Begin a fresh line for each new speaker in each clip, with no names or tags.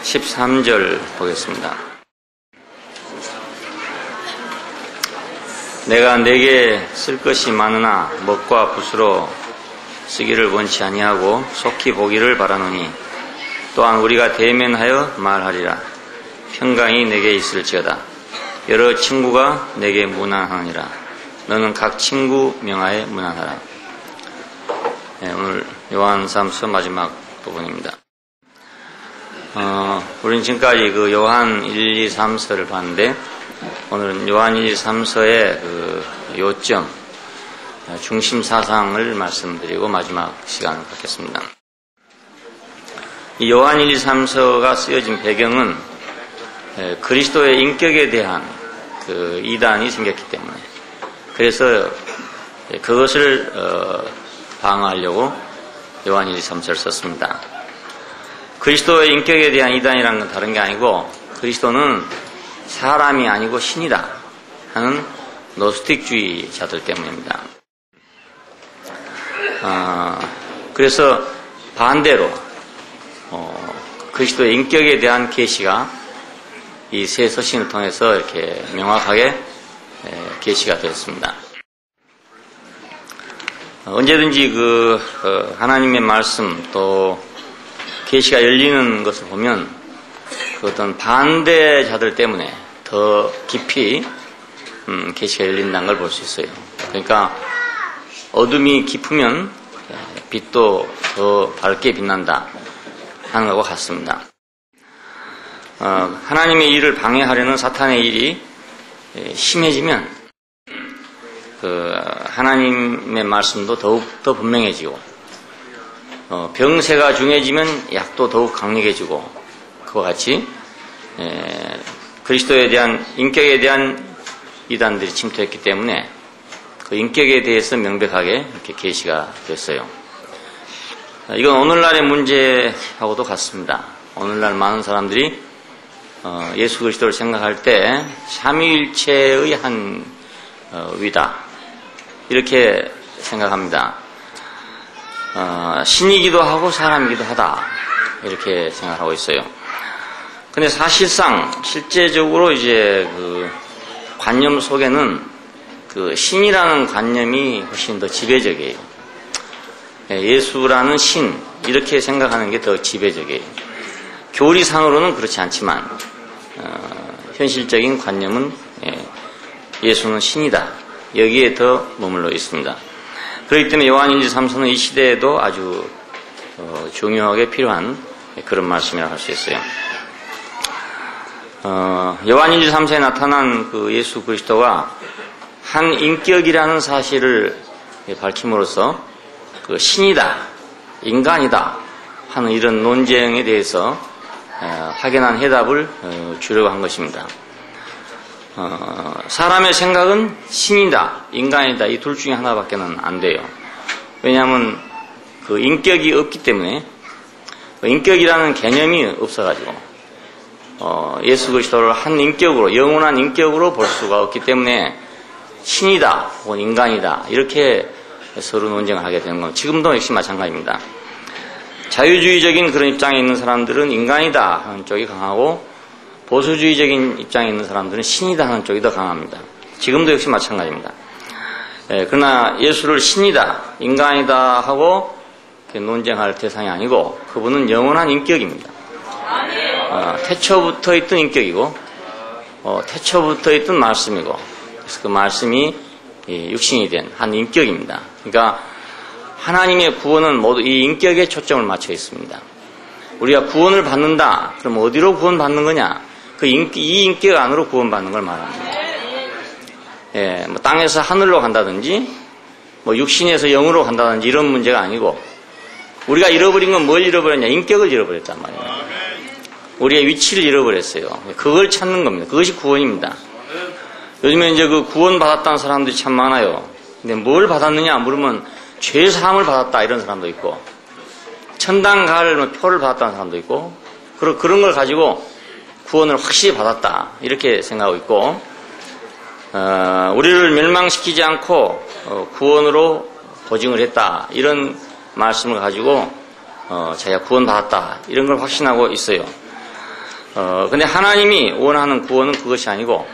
13절 보겠습니다. 내가 내게 쓸 것이 많으나 먹과 붓으로 쓰기를 원치 아니하고 속히 보기를 바라노니 또한 우리가 대면하여 말하리라. 평강이 내게 있을지어다. 여러 친구가 내게 문안하니라. 너는 각 친구 명하에 문안하라. 오늘 요한삼서 마지막 부분입니다. 우리는 지금까지 그 요한 1, 2, 3서를 봤는데 오늘은 요한 1, 2, 3서의 그 요점, 중심 사상을 말씀드리고 마지막 시간을 갖겠습니다. 이 요한 1, 2, 3서가 쓰여진 배경은 그리스도의 인격에 대한 그 이단이 생겼기 때문에, 그래서 그것을 방어하려고 요한 1, 2, 3서를 썼습니다. 그리스도의 인격에 대한 이단이라는 건 다른 게 아니고 그리스도는 사람이 아니고 신이다 하는 노스틱주의자들 때문입니다. 그래서 반대로 그리스도의 인격에 대한 계시가 이 세 서신을 통해서 이렇게 명확하게 계시가 되었습니다. 언제든지 그 하나님의 말씀 또 계시가 열리는 것을 보면 그 어떤 반대자들 때문에 더 깊이 계시가 열린다는 걸 볼 수 있어요. 그러니까 어둠이 깊으면 빛도 더 밝게 빛난다 하는 것과 같습니다. 하나님의 일을 방해하려는 사탄의 일이 심해지면 그 하나님의 말씀도 더욱 더 분명해지고 병세가 중해지면 약도 더욱 강력해지고, 그와 같이 그리스도에 대한 인격에 대한 이단들이 침투했기 때문에 그 인격에 대해서 명백하게 이렇게 계시가 됐어요. 이건 오늘날의 문제하고도 같습니다. 오늘날 많은 사람들이 예수 그리스도를 생각할 때 삼위일체의 한 위다 이렇게 생각합니다. 신이기도 하고 사람이기도 하다 이렇게 생각하고 있어요. 근데 사실상 실제적으로 이제 그 관념 속에는 그 신이라는 관념이 훨씬 더 지배적이에요. 예수라는 신 이렇게 생각하는 게 더 지배적이에요. 교리상으로는 그렇지 않지만 현실적인 관념은 예수는 신이다 여기에 더 머물러 있습니다. 그렇기 때문에 요한 1, 2, 3서는 이 시대에도 아주 중요하게 필요한 그런 말씀이라고 할 수 있어요. 요한 1, 2, 3서에 나타난 그 예수 그리스도가 한 인격이라는 사실을 밝힘으로써 그 신이다, 인간이다 하는 이런 논쟁에 대해서 확연한 해답을 주려고 한 것입니다. 사람의 생각은 신이다, 인간이다 이 둘 중에 하나밖에는 안 돼요. 왜냐하면 그 인격이 없기 때문에 인격이라는 개념이 없어가지고 예수 그리스도를 한 인격으로 영원한 인격으로 볼 수가 없기 때문에 신이다 혹은 인간이다 이렇게 서로 논쟁을 하게 되는 건 지금도 역시 마찬가지입니다. 자유주의적인 그런 입장에 있는 사람들은 인간이다 하는 쪽이 강하고 보수주의적인 입장에 있는 사람들은 신이다 하는 쪽이 더 강합니다. 지금도 역시 마찬가지입니다. 그러나 예수를 신이다, 인간이다 하고 논쟁할 대상이 아니고 그분은 영원한 인격입니다. 태초부터 있던 인격이고 태초부터 있던 말씀이고 그래서 그 말씀이 육신이 된 한 인격입니다. 그러니까 하나님의 구원은 모두 이 인격에 초점을 맞춰 있습니다. 우리가 구원을 받는다. 그럼 어디로 구원받는 거냐? 이 인격 안으로 구원받는 걸 말합니다. 뭐 땅에서 하늘로 간다든지, 뭐 육신에서 영으로 간다든지 이런 문제가 아니고, 우리가 잃어버린 건 뭘 잃어버렸냐? 인격을 잃어버렸단 말이에요. 우리의 위치를 잃어버렸어요. 그걸 찾는 겁니다. 그것이 구원입니다. 요즘에 이제 그 구원받았다는 사람들이 참 많아요. 근데 뭘 받았느냐 물으면 죄 사함을 받았다 이런 사람도 있고, 천당 갈 표를 받았다는 사람도 있고, 그런 걸 가지고 구원을 확실히 받았다 이렇게 생각하고 있고, 우리를 멸망시키지 않고 구원으로 보증을 했다 이런 말씀을 가지고 자기가 구원받았다 이런 걸 확신하고 있어요. 근데 하나님이 원하는 구원은 그것이 아니고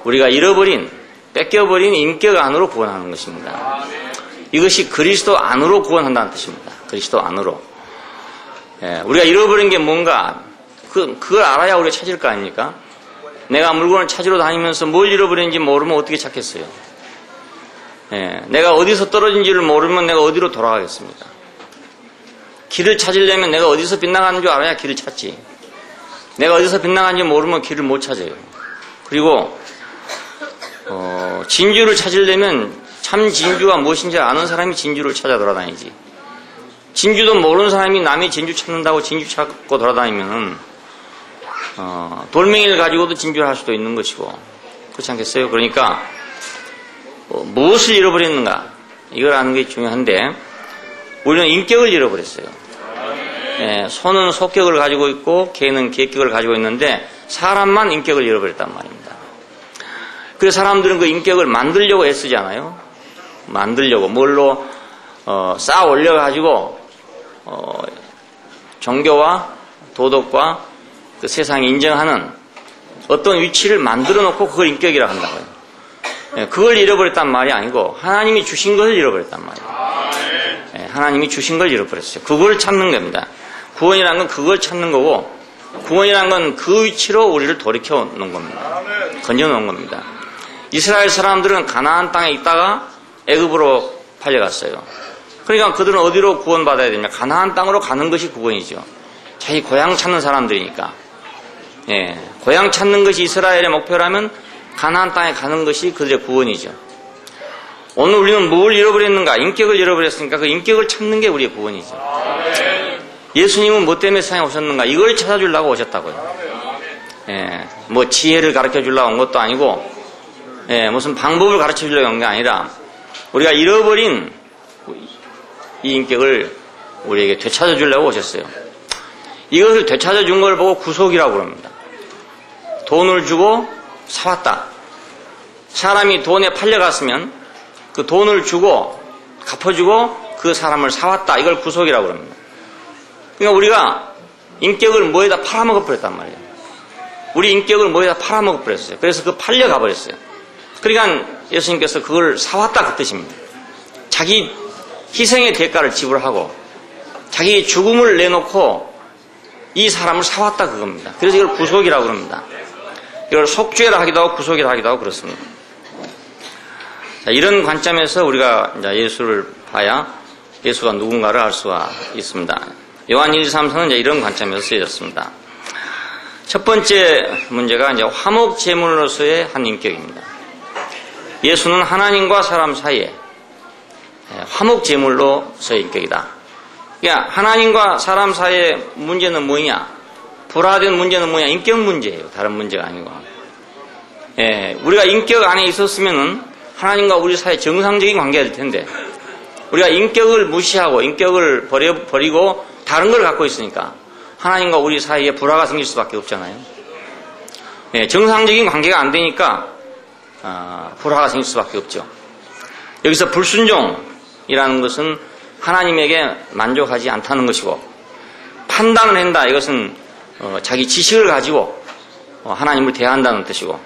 우리가 잃어버린, 뺏겨버린 인격 안으로 구원하는 것입니다. 이것이 그리스도 안으로 구원한다는 뜻입니다. 그리스도 안으로. 우리가 잃어버린 게 뭔가, 그걸 알아야 우리가 찾을 거 아닙니까? 내가 물건을 찾으러 다니면서 뭘 잃어버렸는지 모르면 어떻게 찾겠어요? 내가 어디서 떨어진지를 모르면 내가 어디로 돌아가겠습니까? 길을 찾으려면 내가 어디서 빗나가는 줄 알아야 길을 찾지. 내가 어디서 빗나가는지 모르면 길을 못 찾아요. 그리고 진주를 찾으려면 참 진주가 무엇인지 아는 사람이 진주를 찾아 돌아다니지. 진주도 모르는 사람이 남이 진주 찾는다고 진주 찾고 돌아다니면은 돌멩이를 가지고도 진주를 할 수도 있는 것이고, 그렇지 않겠어요? 그러니까 무엇을 잃어버렸는가, 이걸 아는 게 중요한데, 우리는 인격을 잃어버렸어요. 소는 속격을 가지고 있고 개는 계격을 가지고 있는데 사람만 인격을 잃어버렸단 말입니다. 그래서 사람들은 그 인격을 만들려고 애쓰잖아요. 만들려고 뭘로 쌓아 올려가지고 종교와 도덕과 그 세상이 인정하는 어떤 위치를 만들어 놓고 그걸 인격이라고 한다고요. 그걸 잃어버렸단 말이 아니고 하나님이 주신 것을 잃어버렸단 말이에요. 하나님이 주신 걸 잃어버렸어요. 그걸 찾는 겁니다. 구원이라는 건 그걸 찾는 거고, 구원이라는 건 그 위치로 우리를 돌이켜 놓은 겁니다. 건져 놓은 겁니다. 이스라엘 사람들은 가나안 땅에 있다가 애굽으로 팔려갔어요. 그러니까 그들은 어디로 구원받아야 되냐? 가나안 땅으로 가는 것이 구원이죠. 자기 고향 찾는 사람들이니까. 고향 찾는 것이 이스라엘의 목표라면 가나안 땅에 가는 것이 그들의 구원이죠. 오늘 우리는 뭘 잃어버렸는가? 인격을 잃어버렸으니까 그 인격을 찾는 게 우리의 구원이죠. 예수님은 뭐 때문에 세상에 오셨는가? 이걸 찾아주려고 오셨다고요. 뭐 지혜를 가르쳐주려고 온 것도 아니고, 무슨 방법을 가르쳐주려고 온 게 아니라 우리가 잃어버린 이 인격을 우리에게 되찾아주려고 오셨어요. 이것을 되찾아준 걸 보고 구속이라고 부릅니다. 돈을 주고 사왔다. 사람이 돈에 팔려갔으면 그 돈을 주고 갚아주고 그 사람을 사왔다. 이걸 구속이라고 합니다. 그러니까 우리가 인격을 뭐에다 팔아먹어 버렸단 말이에요. 우리 인격을 뭐에다 팔아먹어 버렸어요. 그래서 그 팔려가 버렸어요. 그러니까 예수님께서 그걸 사왔다 그 뜻입니다. 자기 희생의 대가를 지불하고 자기 죽음을 내놓고 이 사람을 사왔다 그겁니다. 그래서 이걸 구속이라고 합니다. 이걸 속죄라 하기도 하고 구속이라 하기도 하고 그렇습니다. 자, 이런 관점에서 우리가 이제 예수를 봐야 예수가 누군가를 알 수가 있습니다. 요한 1~3서는 이제 이런 관점에서 쓰여졌습니다. 첫 번째 문제가 이제 화목 제물로서의 한 인격입니다. 예수는 하나님과 사람 사이에 화목 제물로서의 인격이다. 그러니까 하나님과 사람 사이의 문제는 뭐냐? 불화된 문제는 뭐냐? 인격 문제예요. 다른 문제가 아니고. 우리가 인격 안에 있었으면은 하나님과 우리 사이에 정상적인 관계가 될 텐데, 우리가 인격을 무시하고 인격을 버리고 다른 걸 갖고 있으니까 하나님과 우리 사이에 불화가 생길 수밖에 없잖아요. 정상적인 관계가 안 되니까 불화가 생길 수밖에 없죠. 여기서 불순종이라는 것은 하나님에게 만족하지 않다는 것이고, 판단을 한다, 이것은 자기 지식을 가지고 하나님을 대한다는 뜻이고,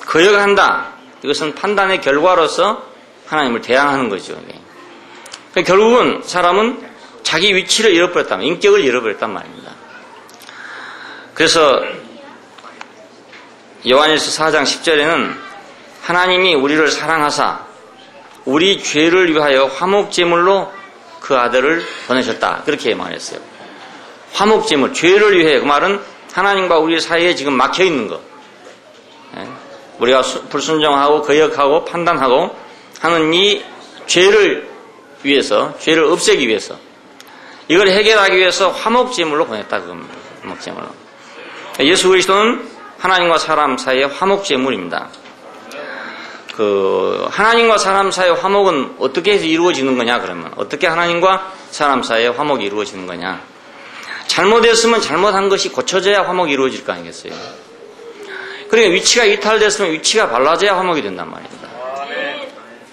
거역한다, 이것은 판단의 결과로서 하나님을 대항하는 거죠. 그러니까 결국은 사람은 자기 위치를 잃어버렸단 말이에요. 인격을 잃어버렸단 말입니다. 그래서 요한일서 4장 10절에는 하나님이 우리를 사랑하사 우리 죄를 위하여 화목제물로 그 아들을 보내셨다, 그렇게 말했어요. 화목제물, 죄를 위해, 그 말은 하나님과 우리 사이에 지금 막혀있는 것, 우리가 불순종하고 거역하고 판단하고 하는 이 죄를 위해서, 죄를 없애기 위해서, 이걸 해결하기 위해서 화목제물로 보냈다 그겁니다. 화목제물로. 예수 그리스도는 하나님과 사람 사이의 화목제물입니다. 하나님과 사람 사이의 화목은 어떻게 해서 이루어지는 거냐? 그러면 어떻게 하나님과 사람 사이의 화목이 이루어지는 거냐? 잘못했으면 잘못한 것이 고쳐져야 화목이 이루어질 거 아니겠어요? 그러니까 위치가 이탈됐으면 위치가 발라져야 화목이 된단 말입니다.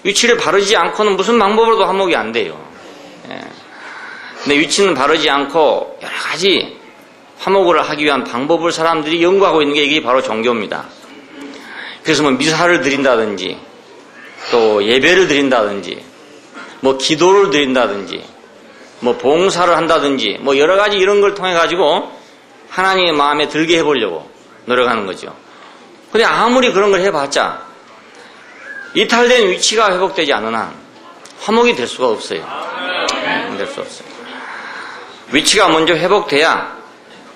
위치를 바르지 않고는 무슨 방법으로도 화목이 안 돼요. 근데 위치는 바르지 않고 여러 가지 화목을 하기 위한 방법을 사람들이 연구하고 있는 게 이게 바로 종교입니다. 그래서 뭐 미사를 드린다든지 또 예배를 드린다든지 뭐 기도를 드린다든지 뭐 봉사를 한다든지 뭐 여러 가지 이런 걸 통해 가지고 하나님의 마음에 들게 해보려고 노력하는 거죠. 근데 아무리 그런 걸 해봤자 이탈된 위치가 회복되지 않는 한 화목이 될 수가 없어요. 될 수 없어요. 위치가 먼저 회복돼야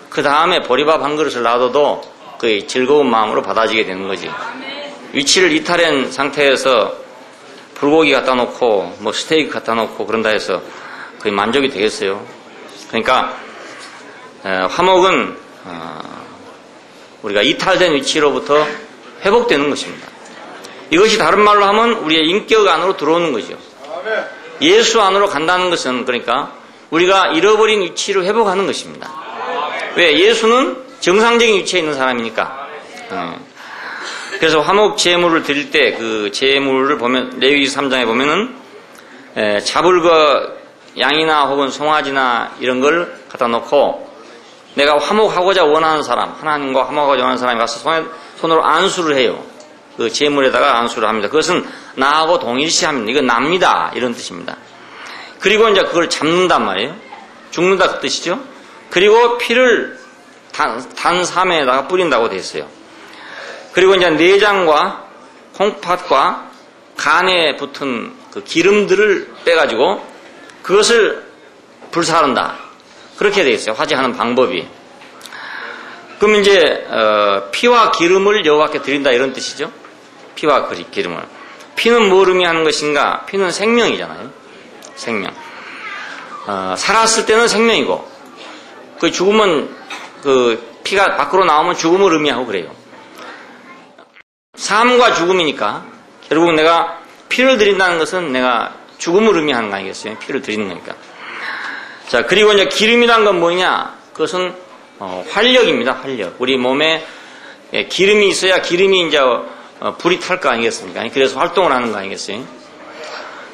그 다음에 보리밥 한 그릇을 놔둬도 그 즐거운 마음으로 받아지게 되는 거지. 위치를 이탈한 상태에서 불고기 갖다 놓고 뭐 스테이크 갖다 놓고 그런다 해서 거의 만족이 되겠어요. 그러니까 화목은 우리가 이탈된 위치로부터 회복되는 것입니다. 이것이 다른 말로 하면 우리의 인격 안으로 들어오는 거죠. 예수 안으로 간다는 것은 그러니까 우리가 잃어버린 위치를 회복하는 것입니다. 왜? 예수는 정상적인 위치에 있는 사람이니까. 그래서 화목 제물을 드릴 때 그 제물을 보면 레위기 3장에 보면은 자불과 양이나 혹은 송아지나 이런 걸 갖다 놓고 내가 화목하고자 원하는 사람, 하나님과 화목하고자 원하는 사람이 가서 손으로 안수를 해요. 그 제물에다가 안수를 합니다. 그것은 나하고 동일시합니다. 이건 납니다. 이런 뜻입니다. 그리고 이제 그걸 잡는단 말이에요. 죽는다 그 뜻이죠. 그리고 피를 단삼에다가 뿌린다고 되어 있어요. 그리고 이제 내장과 콩팥과 간에 붙은 그 기름들을 빼가지고 그것을 불사른다. 그렇게 되어 있어요. 화제하는 방법이. 그럼 이제 피와 기름을 여호와께 드린다 이런 뜻이죠. 피와 기름을. 피는 뭘 의미하는 것인가? 피는 생명이잖아요. 생명. 살았을 때는 생명이고 그 죽으면 그 피가 밖으로 나오면 죽음을 의미하고 그래요. 삶과 죽음이니까 결국은 내가 피를 드린다는 것은 내가 죽음을 의미하는 거 아니겠어요? 피를 드리는 거니까. 자, 그리고 이제 기름이란 건 뭐냐? 그것은 활력입니다. 활력. 우리 몸에 기름이 있어야 기름이 이제 불이 탈 거 아니겠습니까? 그래서 활동을 하는 거 아니겠어요?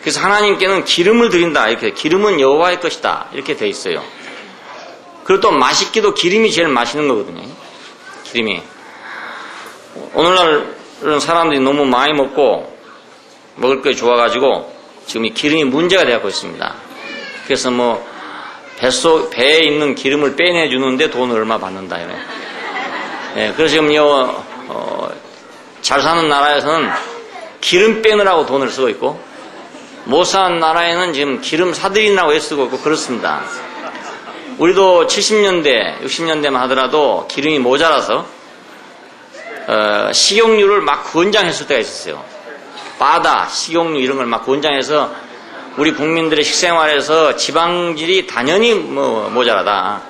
그래서 하나님께는 기름을 드린다. 이렇게 기름은 여호와의 것이다. 이렇게 돼 있어요. 그리고 또 맛있기도 기름이 제일 맛있는 거거든요. 기름이. 오늘날은 사람들이 너무 많이 먹고 먹을 게 좋아가지고 지금 이 기름이 문제가 되고 있습니다. 그래서 뭐 배에 있는 기름을 빼내주는데 돈을 얼마 받는다. 예, 그래서 지금요 잘 사는 나라에서는 기름 빼느라고 돈을 쓰고 있고 못 사는 나라에는 지금 기름 사들이라고 애쓰고 있고 그렇습니다. 우리도 70년대, 60년대만 하더라도 기름이 모자라서 식용유를 막 권장했을 때가 있었어요. 바다, 식용유 이런 걸 막 권장해서 우리 국민들의 식생활에서 지방질이 단연히 모자라다.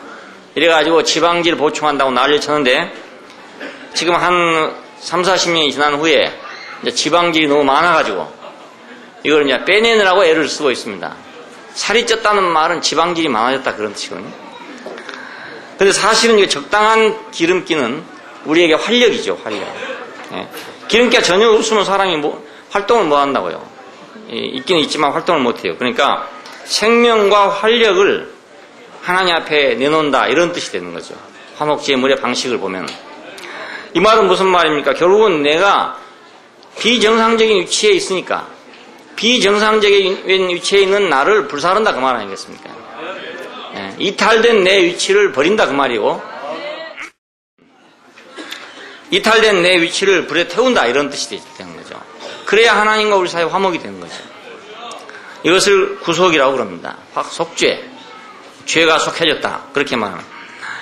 이래가지고 지방질 보충한다고 난리를 쳤는데 지금 한 3, 40년이 지난 후에 이제 지방질이 너무 많아가지고 이걸 이제 빼내느라고 애를 쓰고 있습니다. 살이 쪘다는 말은 지방질이 많아졌다 그런 뜻이거든요. 근데 사실은 이게 적당한 기름기는 우리에게 활력이죠, 활력. 예. 기름기가 전혀 없으면 사람이 활동을 못 한다고요. 있기는 있지만 활동을 못 해요. 그러니까 생명과 활력을 하나님 앞에 내놓는다 이런 뜻이 되는 거죠. 화목제물의 방식을 보면. 이 말은 무슨 말입니까? 결국은 내가 비정상적인 위치에 있으니까 비정상적인 위치에 있는 나를 불사른다 그 말 아니겠습니까? 예, 이탈된 내 위치를 버린다 그 말이고 이탈된 내 위치를 불에 태운다 이런 뜻이 되는 거죠. 그래야 하나님과 우리 사이에 화목이 되는 거죠. 이것을 구속이라고 그럽니다. 속죄, 죄가 속해졌다 그렇게 말합니다.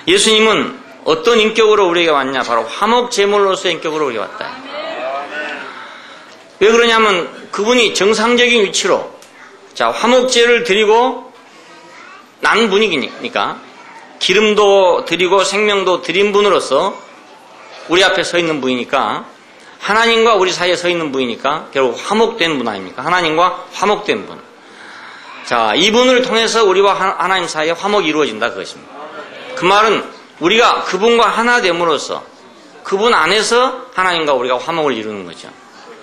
예수님은 어떤 인격으로 우리에게 왔냐? 바로 화목제물로서의 인격으로 우리에게 왔다. 왜 그러냐면 그분이 정상적인 위치로 자 화목제를 드리고 난 분이니까 기름도 드리고 생명도 드린 분으로서 우리 앞에 서 있는 분이니까 하나님과 우리 사이에 서 있는 분이니까 결국 화목된 분 아닙니까? 하나님과 화목된 분. 자, 이분을 통해서 우리와 하나님 사이에 화목이 이루어진다 그것입니다. 그 말은 우리가 그분과 하나 됨으로써 그분 안에서 하나님과 우리가 화목을 이루는 거죠.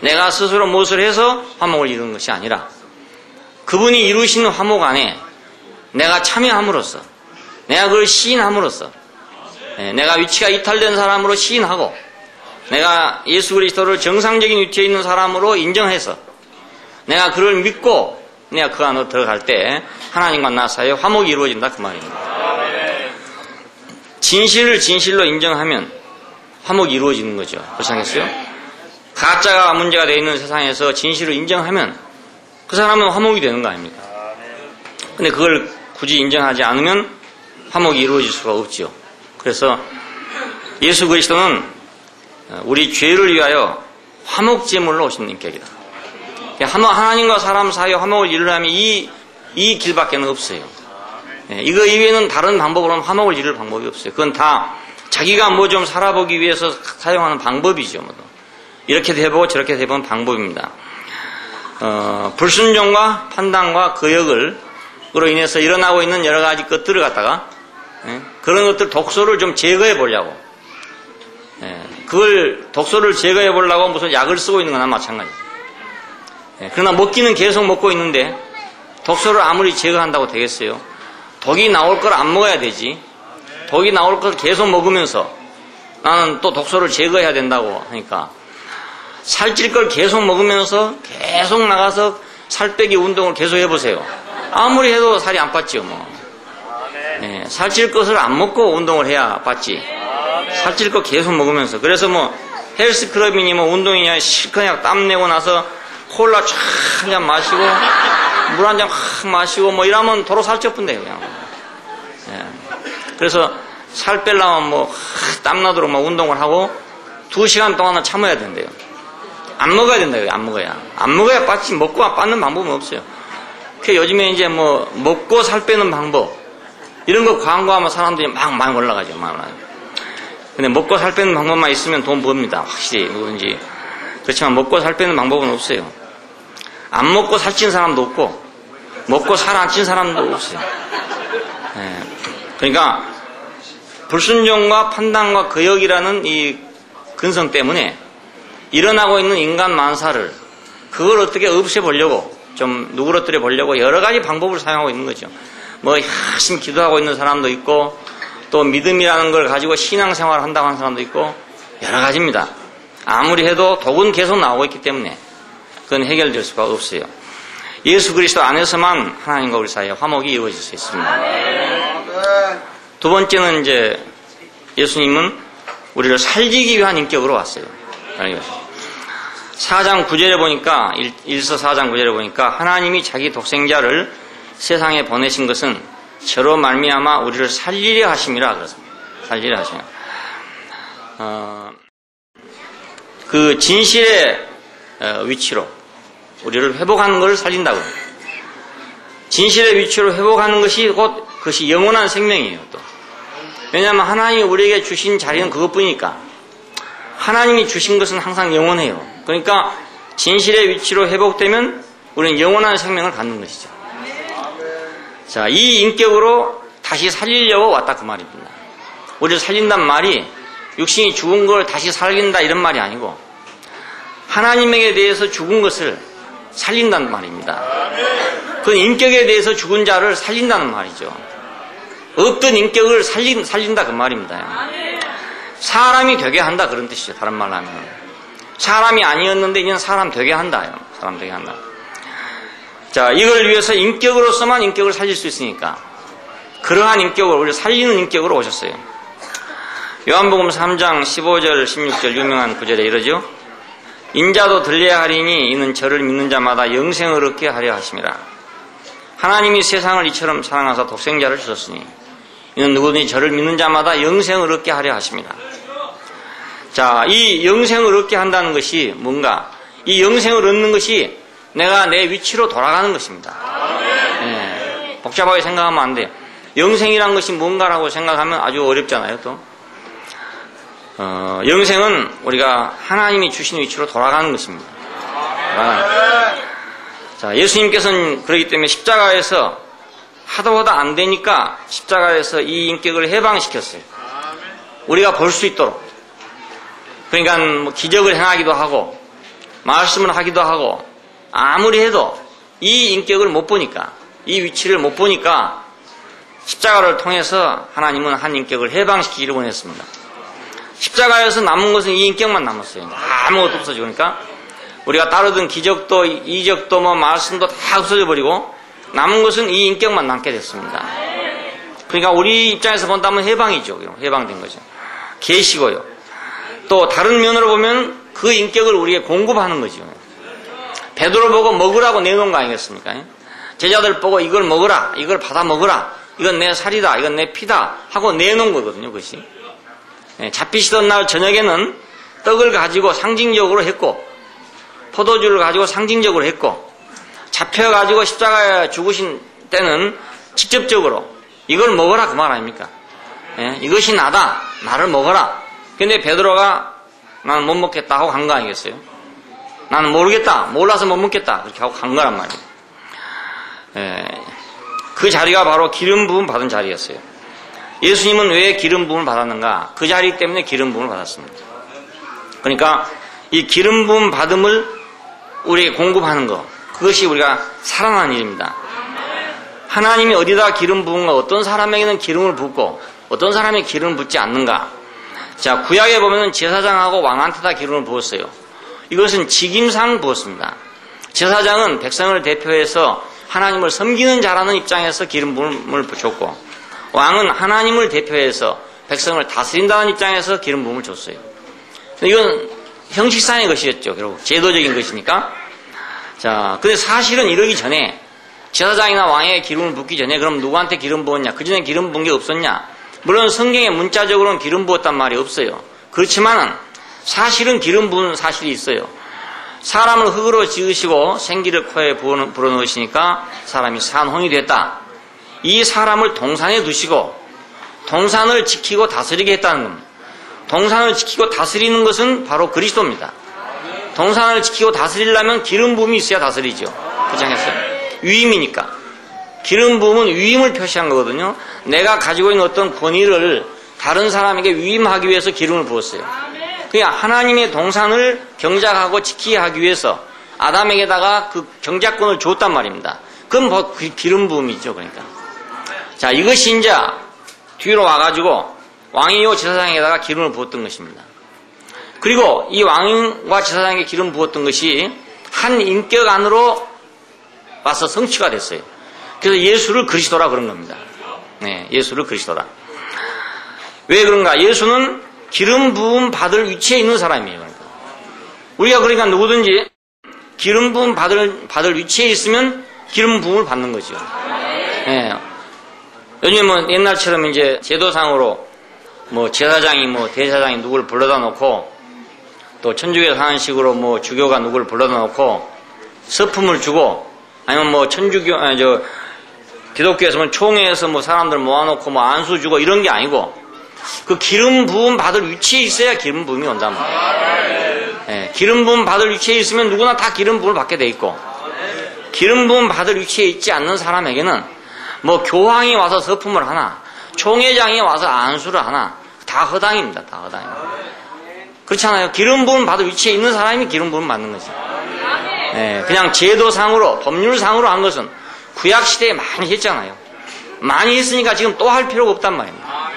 내가 스스로 무엇을 해서 화목을 이루는 것이 아니라 그분이 이루시는 화목 안에 내가 참여함으로써 내가 그걸 시인함으로써 내가 위치가 이탈된 사람으로 시인하고 내가 예수 그리스도를 정상적인 위치에 있는 사람으로 인정해서 내가 그를 믿고 내가 그 안으로 들어갈 때 하나님과 나 사이에 화목이 이루어진다 그 말입니다. 진실을 진실로 인정하면 화목이 이루어지는 거죠. 그렇지 않겠어요? 가짜가 문제가 되어 있는 세상에서 진실을 인정하면 그 사람은 화목이 되는 거 아닙니까? 근데 그걸 굳이 인정하지 않으면 화목이 이루어질 수가 없죠. 그래서 예수 그리스도는 우리 죄를 위하여 화목제물로 오신 인격이다. 하나님과 사람 사이에 화목을 이루려면 이 길밖에는 없어요. 이거 이외에는 다른 방법으로는 화목을 이룰 방법이 없어요. 그건 다 자기가 뭐 좀 살아보기 위해서 사용하는 방법이죠. 이렇게 해보고 저렇게 해보는 방법입니다. 불순종과 판단과 거역으로 인해서 일어나고 있는 여러 가지 것들을 갖다가 그런 것들 독소를 좀 제거해 보려고 그걸 독소를 제거해 보려고 무슨 약을 쓰고 있는 거나 마찬가지죠. 그러나 먹기는 계속 먹고 있는데 독소를 아무리 제거한다고 되겠어요? 독이 나올 걸 안 먹어야 되지. 독이 나올 걸 계속 먹으면서 나는 또 독소를 제거해야 된다고 하니까 살찔 걸 계속 먹으면서 계속 나가서 살 빼기 운동을 계속 해보세요. 아무리 해도 살이 안 빠지요. 살찔 것을 안 먹고 운동을 해야 빠지. 살찔 거 계속 먹으면서. 그래서 헬스클럽이니 운동이냐 실컷 땀 내고 나서 콜라 쫙 한 잔 마시고 물 한 잔 확 마시고 이러면 도로 살쪄뿐대요 그냥. 그래서 살 빼려면 땀나도록 운동을 하고 2시간 동안은 참아야 된대요. 안 먹어야 된다고요. 안 먹어야. 안 먹어야 빠지. 먹고 빠는 방법은 없어요. 그 요즘에 이제 먹고 살 빼는 방법 이런 거 광고하면 사람들이 막 많이 올라가죠. 근데 먹고 살 빼는 방법만 있으면 돈 법니다. 확실히 누군지. 그렇지만 먹고 살 빼는 방법은 없어요. 안 먹고 살찐 사람도 없고 먹고 살 안 찐 사람도 없어요. 그러니까 불순종과 판단과 거역이라는 이 근성 때문에 일어나고 있는 인간 만사를 그걸 어떻게 없애보려고 좀 누그러뜨려 보려고 여러 가지 방법을 사용하고 있는 거죠. 열심히 기도하고 있는 사람도 있고 또 믿음이라는 걸 가지고 신앙생활을 한다고 하는 사람도 있고 여러 가지입니다. 아무리 해도 독은 계속 나오고 있기 때문에 그건 해결될 수가 없어요. 예수 그리스도 안에서만 하나님과 우리 사이에 화목이 이루어질 수 있습니다. 두 번째는 이제 예수님은 우리를 살리기 위한 인격으로 왔어요. 4장 9절에 보니까 1서 4장 9절에 보니까 하나님이 자기 독생자를 세상에 보내신 것은 저로 말미암아 우리를 살리려 하심이라 그렇습니다. 살리려 하심이라. 그 진실의 위치로 우리를 회복하는 것을 살린다고. 진실의 위치로 회복하는 것이 곧 그것이 영원한 생명이에요. 또 왜냐하면 하나님이 우리에게 주신 자리는 그것뿐이니까. 하나님이 주신 것은 항상 영원해요. 그러니까 진실의 위치로 회복되면 우리는 영원한 생명을 갖는 것이죠. 자, 이 인격으로 다시 살리려고 왔다 그 말입니다. 우리를 살린단 말이 육신이 죽은 걸 다시 살린다 이런 말이 아니고 하나님에게 대해서 죽은 것을 살린다는 말입니다. 그 인격에 대해서 죽은 자를 살린다는 말이죠. 없던 인격을 살린다 그 말입니다. 사람이 되게 한다 그런 뜻이죠. 다른 말로 하면 사람이 아니었는데 이제는 사람 되게 한다. 사람 되게 한다. 자, 이걸 위해서 인격으로서만 인격을 살릴 수 있으니까 그러한 인격을 우리 살리는 인격으로 오셨어요. 요한복음 3장 15절 16절 유명한 구절에 이러죠. 인자도 들려야 하리니 이는 저를 믿는 자마다 영생을 얻게 하려 하심이라. 하나님이 세상을 이처럼 사랑하사 독생자를 주셨으니 이는 누구든지 저를 믿는 자마다 영생을 얻게 하려 하십니다. 자, 이 영생을 얻게 한다는 것이 뭔가? 이 영생을 얻는 것이 내가 내 위치로 돌아가는 것입니다. 복잡하게 생각하면 안 돼요. 영생이란 것이 뭔가라고 생각하면 아주 어렵잖아요. 또 영생은 우리가 하나님이 주신 위치로 돌아가는 것입니다. 자, 예수님께서는 그렇기 때문에 십자가에서 하도 안 되니까 십자가에서 이 인격을 해방시켰어요. 우리가 볼 수 있도록. 그러니까 기적을 행하기도 하고 말씀을 하기도 하고 아무리 해도 이 인격을 못 보니까 이 위치를 못 보니까 십자가를 통해서 하나님은 한 인격을 해방시키기를 원했습니다. 십자가에서 남은 것은 이 인격만 남았어요. 아무것도 없어지고. 그러니까 우리가 따르던 기적도 이적도 뭐 말씀도 다 없어져 버리고 남은 것은 이 인격만 남게 됐습니다. 그러니까 우리 입장에서 본다면 해방이죠. 해방된 거죠. 계시고요. 또 다른 면으로 보면 그 인격을 우리에게 공급하는 거죠. 베드로 보고 먹으라고 내놓은 거 아니겠습니까? 제자들 보고 이걸 먹으라, 이걸 받아 먹으라, 이건 내 살이다, 이건 내 피다 하고 내놓은 거거든요. 그것이. 잡히시던 날 저녁에는 떡을 가지고 상징적으로 했고 포도주를 가지고 상징적으로 했고 잡혀가지고 십자가에 죽으신 때는 직접적으로 이걸 먹어라 그 말 아닙니까? 이것이 나다, 나를 먹어라. 근데 베드로가 나는 못 먹겠다 하고 간 거 아니겠어요? 나는 모르겠다, 몰라서 못 먹겠다 그렇게 하고 간 거란 말이에요. 그 자리가 바로 기름 부음 받은 자리였어요. 예수님은 왜 기름 부음을 받았는가? 그 자리 때문에 기름 부음을 받았습니다. 그러니까 이 기름 부음 받음을 우리에게 공급하는 것, 그것이 우리가 살아나는 일입니다. 하나님이 어디다 기름 부은가, 어떤 사람에게는 기름을 붓고 어떤 사람에게 기름을 붓지 않는가. 자, 구약에 보면은 제사장하고 왕한테다 기름을 부었어요. 이것은 직임상 부었습니다. 제사장은 백성을 대표해서 하나님을 섬기는 자라는 입장에서 기름 부음을 줬고, 왕은 하나님을 대표해서 백성을 다스린다는 입장에서 기름 부음을 줬어요. 이건 형식상의 것이었죠. 결국 제도적인 것이니까. 자, 근데 사실은 이러기 전에 제사장이나 왕에게 기름을 붓기 전에 그럼 누구한테 기름 부었냐? 그 전에 기름 부은 게 없었냐? 물론 성경에 문자적으로는 기름 부었단 말이 없어요. 그렇지만은 사실은 기름 부은 사실이 있어요. 사람을 흙으로 지으시고 생기를 코에 불어넣으시니까 사람이 산홍이 됐다. 이 사람을 동산에 두시고 동산을 지키고 다스리게 했다는 겁니다. 동산을 지키고 다스리는 것은 바로 그리스도입니다. 동산을 지키고 다스리려면 기름 부음이 있어야 다스리죠. 그렇지 않겠어요? 위임이니까. 기름 부음은 위임을 표시한 거거든요. 내가 가지고 있는 어떤 권위를 다른 사람에게 위임하기 위해서 기름을 부었어요. 그냥 하나님의 동산을 경작하고 지키게 하기 위해서 아담에게다가 그 경작권을 줬단 말입니다. 그건 뭐 기름 부음이죠. 그러니까. 자, 이것이 이제 뒤로 와가지고 왕이요 제사장에다가 기름을 부었던 것입니다. 그리고 이 왕과 제사장에게 기름 부었던 것이 한 인격 안으로 와서 성취가 됐어요. 그래서 예수를 그리스도라 그런 겁니다. 네, 예수를 그리스도라. 왜 그런가? 예수는 기름 부음 받을 위치에 있는 사람이에요. 그러니까. 우리가 그러니까 누구든지 기름 부음 받을 위치에 있으면 기름 부음을 받는 거죠. 네. 요즘은 옛날처럼 이제 제도상으로 뭐 제사장이 뭐 대사장이 누구를 불러다 놓고 또 천주교에서 하는 식으로 뭐 주교가 누구를 불러다 놓고 서품을 주고 아니면 뭐 기독교에서 뭐 총회에서 뭐 사람들 모아놓고 뭐 안수 주고 이런 게 아니고 그 기름 부음 받을 위치에 있어야 기름 부음이 온단 말이에요. 네, 기름 부음 받을 위치에 있으면 누구나 다 기름 부음을 받게 돼 있고 기름 부음 받을 위치에 있지 않는 사람에게는 뭐 교황이 와서 서품을 하나 총회장이 와서 안수를 하나 다 허당입니다. 다 허당입니다. 그렇잖아요. 기름 부음 받을 위치에 있는 사람이 기름 부음 받는 거죠. 네, 그냥 제도상으로 법률상으로 한 것은 구약시대에 많이 했잖아요. 많이 했으니까 지금 또 할 필요가 없단 말입니다.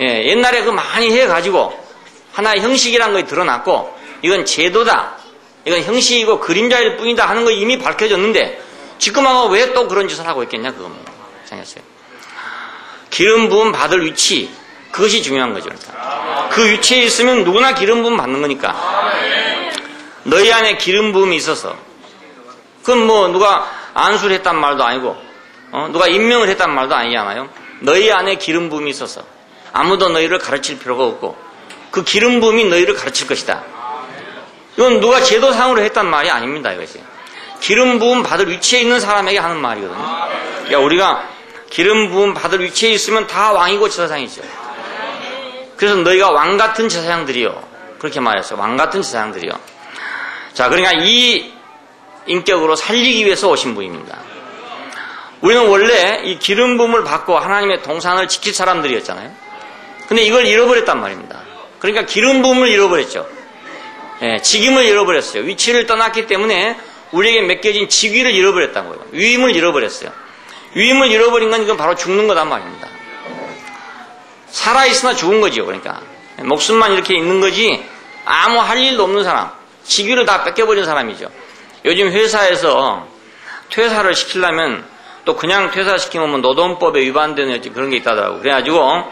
예, 옛날에 그 많이 해가지고 하나의 형식이라는 것이 드러났고 이건 제도다, 이건 형식이고 그림자일 뿐이다 하는 거 이미 밝혀졌는데 지금하고 왜 또 그런 짓을 하고 있겠냐 그겁니다. 생각했어요. 기름 부음 받을 위치, 그것이 중요한 거죠. 그러니까. 그 위치에 있으면 누구나 기름 부음 받는 거니까. 너희 안에 기름 부음이 있어서 그건 뭐 누가 안수를 했단 말도 아니고 누가 임명을 했단 말도 아니잖아요. 너희 안에 기름 부음이 있어서 아무도 너희를 가르칠 필요가 없고 그 기름 부음이 너희를 가르칠 것이다. 이건 누가 제도상으로 했단 말이 아닙니다. 이것이 기름 부음 받을 위치에 있는 사람에게 하는 말이거든요. 그러니까 우리가 기름 부음 받을 위치에 있으면 다 왕이고 제사장이죠. 그래서 너희가 왕 같은 제사장들이요, 그렇게 말했어요. 왕 같은 제사장들이요. 자, 그러니까 이 인격으로 살리기 위해서 오신 분입니다. 우리는 원래 이 기름 부음을 받고 하나님의 동산을 지킬 사람들이었잖아요. 근데 이걸 잃어버렸단 말입니다. 그러니까 기름 부음을 잃어버렸죠. 예, 직임을 잃어버렸어요. 위치를 떠났기 때문에 우리에게 맡겨진 직위를 잃어버렸다는 거예요. 위임을 잃어버렸어요. 위임을 잃어버린 건 이건 바로 죽는 거단 말입니다. 살아있으나 죽은 거죠. 그러니까 목숨만 이렇게 있는 거지 아무 할 일도 없는 사람, 직위를 다 뺏겨버린 사람이죠. 요즘 회사에서 퇴사를 시키려면 또 그냥 퇴사시키면 노동법에 위반되는 그런 게 있다더라고. 그래가지고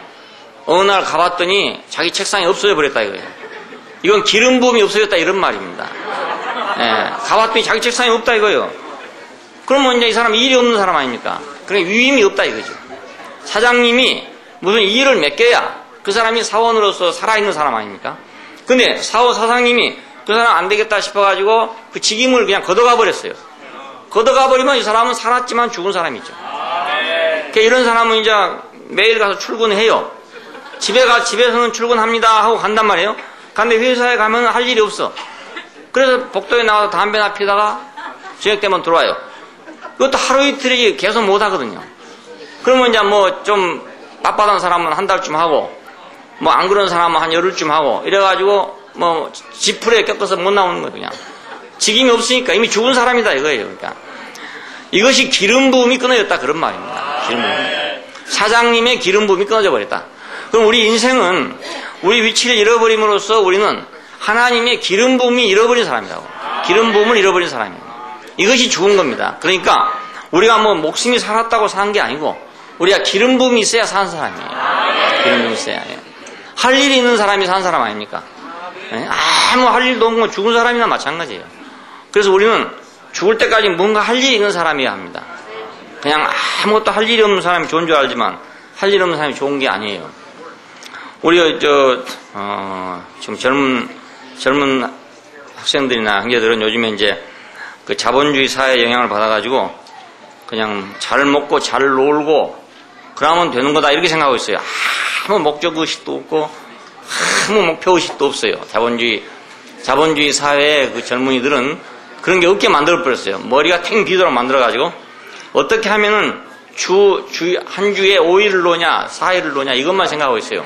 어느 날 가봤더니 자기 책상이 없어져 버렸다 이거예요. 이건 기름 부음이 없어졌다 이런 말입니다. 예, 가봤더니 자기 책상이 없다 이거예요. 그러면 이제 이 사람 일이 없는 사람 아닙니까? 그러니까 위임이 없다 이거죠. 사장님이 무슨 일을 맡겨야 그 사람이 사원으로서 살아있는 사람 아닙니까? 근데 사장님이 그 사람 안 되겠다 싶어가지고 그 직임을 그냥 걷어가 버렸어요. 걷어가 버리면 이 사람은 살았지만 죽은 사람이죠. 그러니까 이런 사람은 이제 매일 가서 출근해요. 집에서는 출근합니다 하고 간단 말이에요. 근데 회사에 가면 할 일이 없어. 그래서 복도에 나와서 담배나 피다가 저녁 되면 들어와요. 그것도 하루 이틀이 계속 못 하거든요. 그러면 이제 뭐 좀 빳빳한 사람은 한 달쯤 하고, 뭐 안 그런 사람은 한 열흘쯤 하고, 이래가지고 뭐 지풀에 껴서 못 나오는 거예요, 그냥. 직임이 없으니까 이미 죽은 사람이다 이거예요. 그러니까 이것이 기름 부음이 끊어졌다 그런 말입니다. 기름 부음. 사장님의 기름 부음이 끊어져 버렸다. 그럼 우리 인생은 우리 위치를 잃어버림으로써 우리는 하나님의 기름 부음이 잃어버린 사람이라고. 기름 부음을 잃어버린 사람입니다. 이것이 죽은 겁니다. 그러니까 우리가 뭐 목숨이 살았다고 사는 게 아니고 우리가 기름 부음이 있어야 사는 사람이에요. 기름 부음이 있어야 해요. 할 일이 있는 사람이 사는 사람 아닙니까? 아무 할 일도 없는 건 죽은 사람이나 마찬가지예요. 그래서 우리는 죽을 때까지 뭔가 할 일이 있는 사람이어야 합니다. 그냥 아무것도 할 일이 없는 사람이 좋은 줄 알지만 할 일 없는 사람이 좋은 게 아니에요. 우리 지금 젊은 학생들이나 형제들은 요즘에 이제 그 자본주의 사회의 영향을 받아가지고 그냥 잘 먹고 잘 놀고 그러면 되는 거다 이렇게 생각하고 있어요. 아무 목적의식도 없고 아무 목표의식도 없어요. 자본주의 사회의 그 젊은이들은 그런 게 없게 만들어버렸어요. 머리가 탱 비도록 만들어가지고 어떻게 하면은 한 주에 5일을 노냐 4일을 노냐 이것만 생각하고 있어요.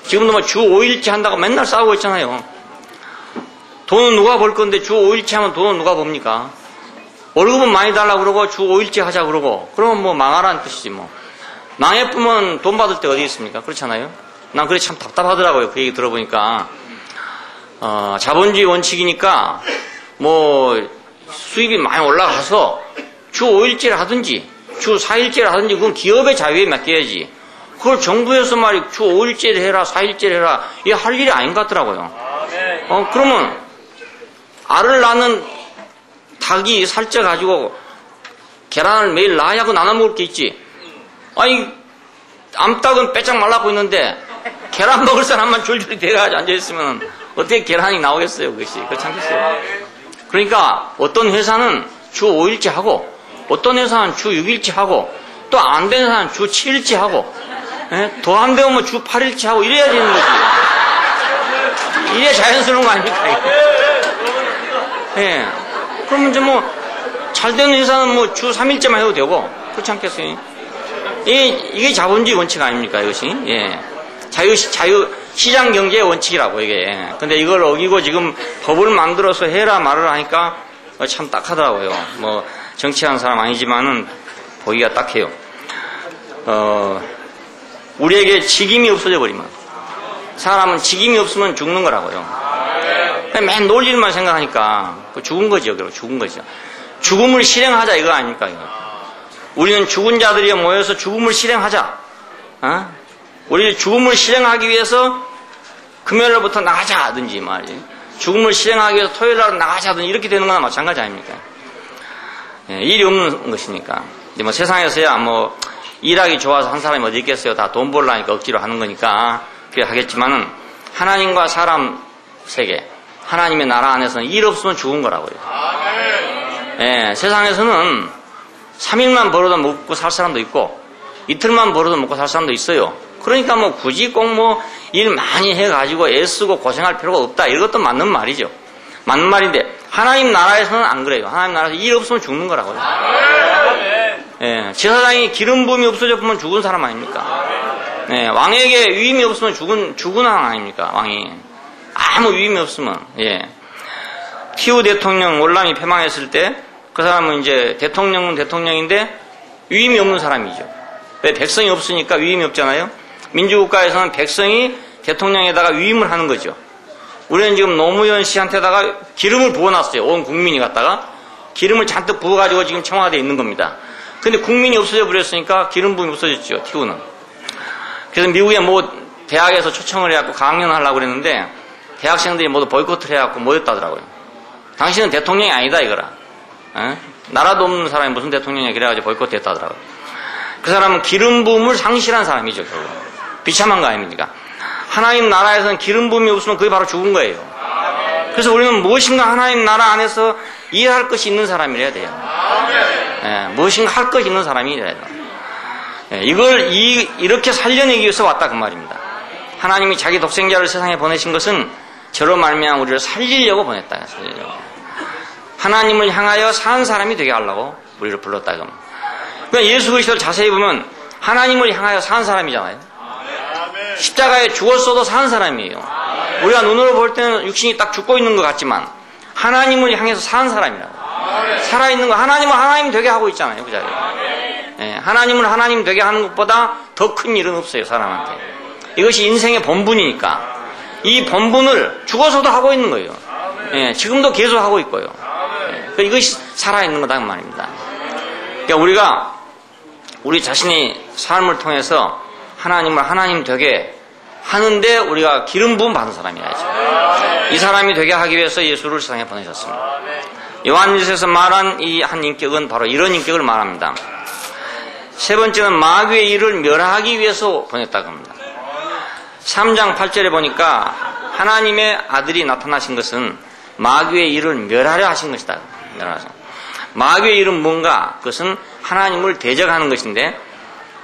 지금도 뭐 주 5일째 한다고 맨날 싸우고 있잖아요. 돈은 누가 벌 건데 주 5일째 하면 돈은 누가 법니까? 월급은 많이 달라고 그러고 주 5일째 하자 그러고 그러면 뭐 망하라는 뜻이지 뭐. 망해보면 돈 받을 때 어디 있습니까? 그렇잖아요. 난 그게 참 답답하더라고요. 그 얘기 들어보니까 자본주의 원칙이니까 뭐 수입이 많이 올라가서 주 5일째를 하든지 주 4일째를 하든지 그건 기업의 자유에 맡겨야지. 그걸 정부에서 말이 주 5일째를 해라 4일째를 해라 이게 할 일이 아닌 것 같더라고요. 그러면 알을 낳는 닭이 살쪄가지고 계란을 매일 낳아야고 나눠 먹을 게 있지. 아니 암탉은 빼짝 말라고 있는데 계란 먹을 사람만 줄줄이 대가지고 앉아있으면 어떻게 계란이 나오겠어요. 그것이 그렇지 않겠어요. 그러니까 어떤 회사는 주 5일째 하고 어떤 회사는 주 6일째 하고 또 안 되는 회사는 주 7일째 하고 더 안 되면 주 8일째 하고 이래야 되는 거지. 이래 자연스러운 거 아닙니까? 예. 그러면 이제 뭐 잘 되는 회사는 뭐 주 3일째만 해도 되고 그렇지 않겠어요? 이게 자본주의 원칙 아닙니까? 이것이 예. 시장 경제의 원칙이라고 이게. 근데 이걸 어기고 지금 법을 만들어서 해라 말을 하니까 참 딱하더라고요. 뭐 정치하는 사람 아니지만은 보기가 딱해요. 우리에게 직임이 없어져 버리면 사람은 직임이 없으면 죽는 거라고요. 맨 놀 일만 생각하니까 죽은 거죠. 결국 죽은 거죠. 죽음을 실행하자 이거 아닙니까? 이거. 우리는 죽은 자들이 모여서 죽음을 실행하자. 우리 죽음을 실행하기 위해서 금요일부터 나가자 하든지 말이지. 죽음을 실행하기 위해서 토요일날 나가자 하든지 이렇게 되는 거나 마찬가지 아닙니까? 예, 일이 없는 것이니까. 이제 뭐 세상에서야 뭐 일하기 좋아서 한 사람이 어디 있겠어요. 다 돈 벌라니까 억지로 하는 거니까 그래 하겠지만은 하나님과 사람 세계, 하나님의 나라 안에서는 일 없으면 죽은 거라고요. 예, 세상에서는 3일만 벌어도 먹고 살 사람도 있고 이틀만 벌어도 먹고 살 사람도 있어요. 그러니까 뭐 굳이 꼭 뭐 일 많이 해가지고 애쓰고 고생할 필요가 없다. 이것도 맞는 말이죠. 맞는 말인데 하나님 나라에서는 안 그래요. 하나님 나라에서 일 없으면 죽는 거라고요. 예, 제사장이 기름 부음이 없어져 보면 죽은 사람 아닙니까? 예, 왕에게 위임이 없으면 죽은 왕 아닙니까? 왕이 아무 위임이 없으면. 예. 티우 대통령 올람이 패망했을 때 그 사람은 이제 대통령은 대통령인데 위임이 없는 사람이죠. 왜? 백성이 없으니까 위임이 없잖아요. 민주국가에서는 백성이 대통령에다가 위임을 하는 거죠. 우리는 지금 노무현 씨한테다가 기름을 부어놨어요. 온 국민이 갖다가 기름을 잔뜩 부어가지고 지금 청와대에 있는 겁니다. 근데 국민이 없어져 버렸으니까 기름 부음이 없어졌죠. TV는. 그래서 미국에 대학에서 초청을 해갖고 강연을 하려고 그랬는데 대학생들이 모두 보이콧을 해갖고 모였다더라고요. 당신은 대통령이 아니다 이거라. 에? 나라도 없는 사람이 무슨 대통령이야 그래가지고 보이콧 했다더라고요. 그 사람은 기름 부음을 상실한 사람이죠. 결국. 비참한 거 아닙니까? 하나님 나라에서는 기름 부음이 없으면 그게 바로 죽은 거예요. 그래서 우리는 무엇인가 하나님 나라 안에서 일할 것이 있는 사람이라야 돼요. 예, 무엇인가 할 것이 있는 사람이라야 돼요. 예, 이걸 이렇게 살려내기 위해서 왔다 그 말입니다. 하나님이 자기 독생자를 세상에 보내신 것은 저로 말미암아 우리를 살리려고 보냈다. 살리려고. 하나님을 향하여 산 사람이 되게 하려고 우리를 불렀다. 그러니까 예수 그리스도를 자세히 보면 하나님을 향하여 산 사람이잖아요. 십자가에 죽었어도 산 사람이에요. 우리가 눈으로 볼 때는 육신이 딱 죽고 있는 것 같지만 하나님을 향해서 산 사람이라고. 살아있는 거 하나님을 하나님 되게 하고 있잖아요. 그 자리에. 예, 하나님을 하나님 되게 하는 것보다 더 큰 일은 없어요. 사람한테. 이것이 인생의 본분이니까 이 본분을 죽어서도 하고 있는 거예요. 예, 지금도 계속 하고 있고요. 예, 이것이 살아있는 거다 그 말입니다. 그러니까 우리 자신의 삶을 통해서 하나님을 하나님 되게 하는데 우리가 기름 부음 받은 사람이야죠. 이 사람이 되게 하기 위해서 예수를 세상에 보내셨습니다. 요한일서에서 말한 이 한 인격은 바로 이런 인격을 말합니다. 세 번째는 마귀의 일을 멸하기 위해서 보냈다고 합니다. 3장 8절에 보니까 하나님의 아들이 나타나신 것은 마귀의 일을 멸하려 하신 것이다. 마귀의 일은 뭔가? 그것은 하나님을 대적하는 것인데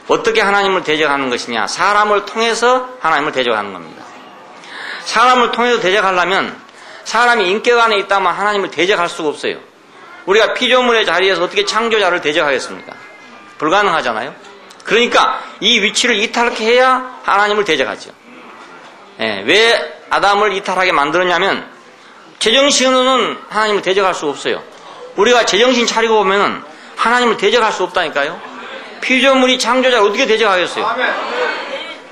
어떻게 하나님을 대적하는 것이냐? 사람을 통해서 하나님을 대적하는 겁니다. 사람을 통해서 대적하려면 사람이 인격 안에 있다면 하나님을 대적할 수가 없어요. 우리가 피조물의 자리에서 어떻게 창조자를 대적하겠습니까? 불가능하잖아요. 그러니까 이 위치를 이탈해야 하나님을 대적하죠. 예, 왜 아담을 이탈하게 만들었냐면 제정신으로는 하나님을 대적할 수 없어요. 우리가 제정신 차리고 보면 하나님을 대적할 수 없다니까요. 피조물이 창조자를 어떻게 대적하겠어요?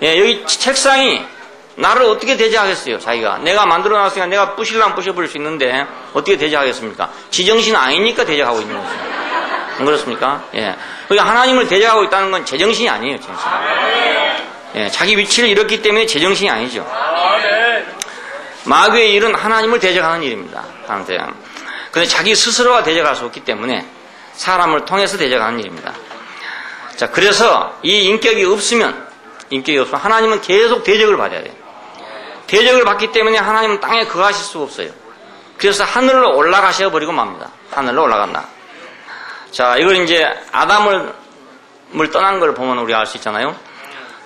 예, 여기 책상이 나를 어떻게 대적하겠어요? 자기가 내가 만들어놨으니까 내가 부실랑 부셔버릴 수 있는데 어떻게 대적하겠습니까? 지정신 아니니까 대적하고 있는 거죠. 안 그렇습니까? 예, 그러니까 하나님을 대적하고 있다는 건 제정신이 아니에요. 제정신. 예, 자기 위치를 잃었기 때문에 제정신이 아니죠. 마귀의 일은 하나님을 대적하는 일입니다. 그런데 자기 스스로가 대적할 수 없기 때문에 사람을 통해서 대적하는 일입니다. 자, 그래서 이 인격이 없으면 하나님은 계속 대적을 받아야 돼요. 대적을 받기 때문에 하나님은 땅에 거하실 수가 없어요. 그래서 하늘로 올라가셔 버리고 맙니다. 하늘로 올라간다. 자, 이걸 이제 아담을 떠난 걸 보면 우리가 알 수 있잖아요.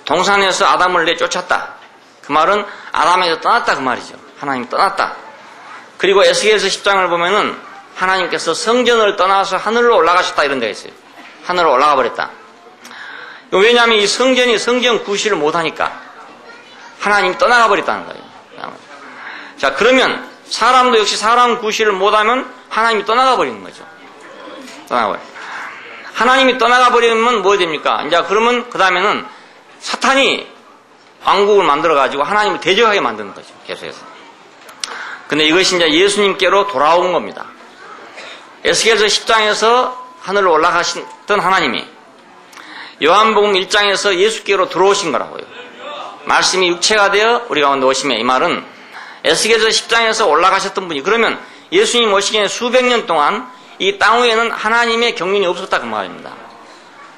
동산에서 아담을 내쫓았다. 그 말은 아담에서 떠났다 그 말이죠. 하나님 떠났다. 그리고 에스겔서 10장을 보면은 하나님께서 성전을 떠나서 하늘로 올라가셨다 이런 데가 있어요. 하늘로 올라가 버렸다. 왜냐하면 이 성전이 성전 구실을 못하니까 하나님이 떠나가 버렸다는 거예요. 자, 그러면 사람도 역시 사람 구실을 못하면 하나님이 떠나가 버리는 거죠. 떠나가 버려. 하나님이 떠나가 버리면 뭐 됩니까? 이제 그러면 그 다음에는 사탄이 왕국을 만들어가지고 하나님을 대적하게 만드는 거죠. 계속해서. 근데 이것이 이제 예수님께로 돌아온 겁니다. 에스겔서 10장에서 하늘로 올라가셨던 하나님이 요한복음 1장에서 예수께로 들어오신 거라고요. 말씀이 육체가 되어 우리 가운데 오시며, 이 말은 에스겔서 10장에서 올라가셨던 분이, 그러면 예수님 오시기 전에 수백 년 동안 이 땅 위에는 하나님의 경륜이 없었다 그 말입니다.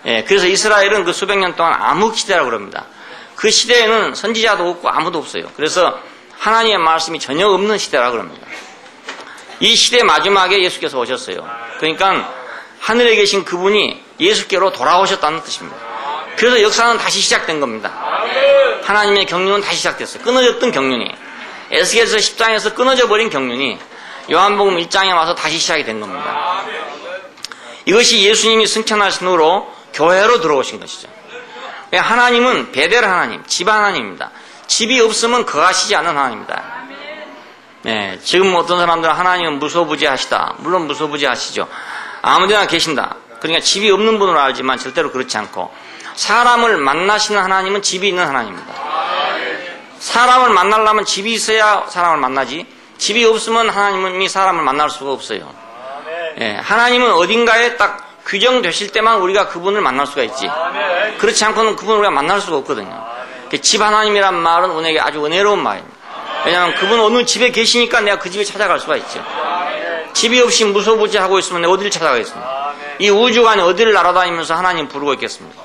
예, 그래서 이스라엘은 그 수백 년 동안 암흑 시대라고 그럽니다. 그 시대에는 선지자도 없고 아무도 없어요. 그래서 하나님의 말씀이 전혀 없는 시대라고 그럽니다. 이 시대 마지막에 예수께서 오셨어요. 그러니까 하늘에 계신 그분이 예수께로 돌아오셨다는 뜻입니다. 그래서 역사는 다시 시작된 겁니다. 하나님의 경륜은 다시 시작됐어요. 끊어졌던 경륜이, 에스겔서 10장에서 끊어져 버린 경륜이 요한복음 1장에 와서 다시 시작이 된 겁니다. 이것이 예수님이 승천하신 후로 교회로 들어오신 것이죠. 하나님은 베델 하나님, 집 하나님입니다. 집이 없으면 거하시지 않는 하나님입니다. 네, 지금 어떤 사람들은 하나님은 무소부지하시다. 물론 무소부지하시죠. 아무데나 계신다. 그러니까 집이 없는 분으로 알지만 절대로 그렇지 않고, 사람을 만나시는 하나님은 집이 있는 하나님입니다. 사람을 만나려면 집이 있어야 사람을 만나지, 집이 없으면 하나님이 사람을 만날 수가 없어요. 예, 하나님은 어딘가에 딱 규정되실 때만 우리가 그분을 만날 수가 있지, 그렇지 않고는 그분을 우리가 만날 수가 없거든요. 집 하나님이란 말은 우리에게 아주 은혜로운 말입니다. 왜냐하면 그분은 어느 집에 계시니까 내가 그 집에 찾아갈 수가 있죠. 집이 없이 무소부지하고 있으면 내가 어디를 찾아가겠습니까? 이 우주가 어디를 날아다니면서 하나님 부르고 있겠습니까?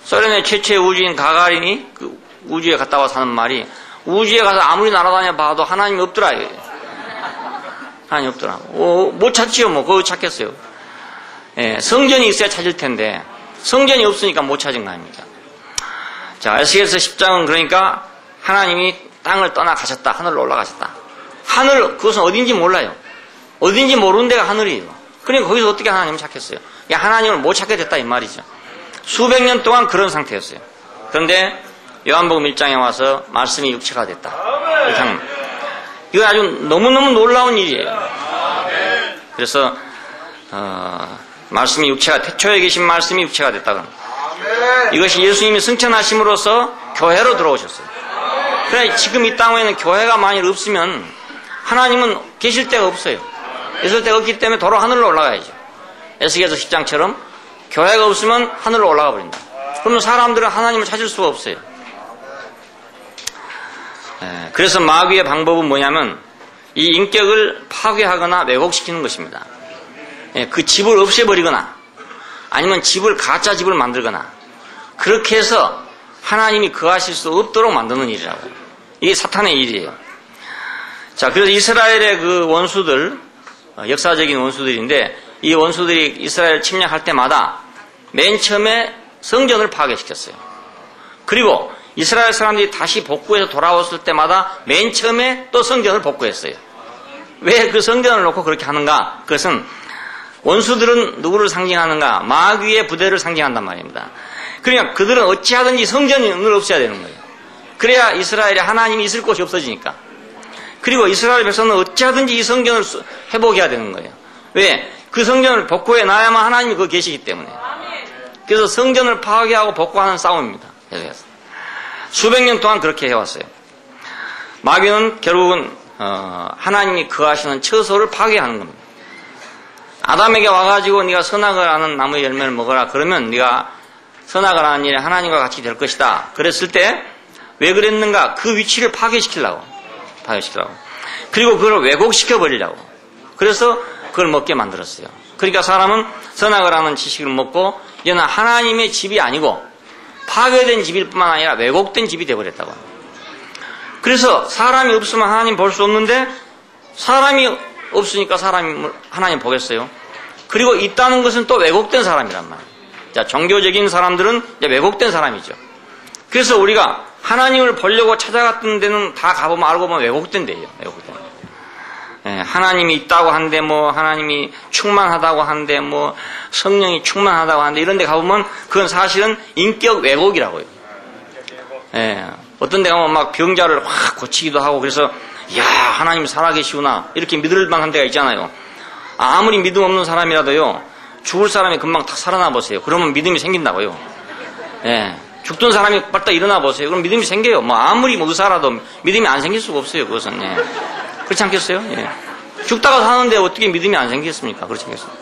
소련의 최초의 우주인 가가린이 그 우주에 갔다 와서 하는 말이, 우주에 가서 아무리 날아다녀 봐도 하나님이 없더라. 하나님이 없더라. 못 찾지요. 뭐 그거 찾겠어요. 예, 성전이 있어야 찾을 텐데 성전이 없으니까 못 찾은 거 아닙니까? 자, 에스겔서 10장은 그러니까 하나님이 땅을 떠나 가셨다. 하늘로 올라가셨다. 하늘, 그것은 어딘지 몰라요. 어딘지 모르는 데가 하늘이에요. 그러니까 거기서 어떻게 하나님을 찾겠어요? 하나님을 못 찾게 됐다 이 말이죠. 수백 년 동안 그런 상태였어요. 그런데 요한복음 1장에 와서 말씀이 육체가 됐다. 이건 아주 너무너무 놀라운 일이에요. 그래서 말씀이 육체가, 태초에 계신 말씀이 육체가 됐다. 이것이 예수님이 승천하심으로써 교회로 들어오셨어요. 그래, 지금 이 땅에는 교회가 만일 없으면 하나님은 계실 데가 없어요. 있을 데가 없기 때문에 도로 하늘로 올라가야죠. 에스겔서 10장처럼 교회가 없으면 하늘로 올라가 버린다. 그러면 사람들은 하나님을 찾을 수가 없어요. 그래서 마귀의 방법은 뭐냐면 이 인격을 파괴하거나 왜곡시키는 것입니다. 그 집을 없애버리거나 아니면 집을, 가짜 집을 만들거나, 그렇게 해서 하나님이 거하실 수 없도록 만드는 일이라고요. 이게 사탄의 일이에요. 자, 그래서 이스라엘의 그 원수들, 역사적인 원수들인데, 이 원수들이 이스라엘을 침략할 때마다 맨 처음에 성전을 파괴시켰어요. 그리고 이스라엘 사람들이 다시 복구해서 돌아왔을 때마다 맨 처음에 또 성전을 복구했어요. 왜 그 성전을 놓고 그렇게 하는가? 그것은 원수들은 누구를 상징하는가? 마귀의 부대를 상징한단 말입니다. 그러니까 그들은 어찌하든지 성전을 없애야 되는 거예요. 그래야 이스라엘에 하나님이 있을 곳이 없어지니까. 그리고 이스라엘 백성은 어찌하든지 이 성전을 회복해야 되는 거예요. 왜? 그 성전을 복구해 놔야만 하나님이 거기 계시기 때문에. 그래서 성전을 파괴하고 복구하는 싸움입니다. 계속해서. 수백 년 동안 그렇게 해왔어요. 마귀는 결국은 하나님이 거하시는 처소를 파괴하는 겁니다. 아담에게 와가지고 네가 선악을 아는 나무의 열매를 먹어라. 그러면 네가 선악을 아는 일에 하나님과 같이 될 것이다. 그랬을 때 왜 그랬는가? 그 위치를 파괴시키려고. 그리고 그걸 왜곡시켜 버리려고. 그래서 그걸 먹게 만들었어요. 그러니까 사람은 선악을 아는 지식을 먹고 이제는 하나님의 집이 아니고 파괴된 집일 뿐만 아니라 왜곡된 집이 되어버렸다고. 그래서 사람이 없으면 하나님 볼 수 없는데 사람이 없으니까 하나님 보겠어요. 그리고 있다는 것은 또 왜곡된 사람이란 말이에요. 자, 종교적인 사람들은 이제 왜곡된 사람이죠. 그래서 우리가 하나님을 보려고 찾아갔던 데는 다 가보면 알고 보면 왜곡된 데예요. 왜곡된. 하나님이 있다고 한데 뭐 하나님이 충만하다고 한데 뭐 성령이 충만하다고 한데 이런 데 가보면 그건 사실은 인격 왜곡이라고요. 어떤 데 가면 막 병자를 확 고치기도 하고 그래서 이야, 하나님 살아계시구나 이렇게 믿을 만한 데가 있잖아요. 아무리 믿음 없는 사람이라도요, 죽을 사람이 금방 탁 살아나 보세요. 그러면 믿음이 생긴다고요. 죽던 사람이 빨리 일어나 보세요. 그럼 믿음이 생겨요. 뭐 아무리 의사라도 믿음이 안 생길 수가 없어요. 그것은. 그렇지 않겠어요? 죽다가 사는데 어떻게 믿음이 안 생기겠습니까? 그렇지 않겠습니까?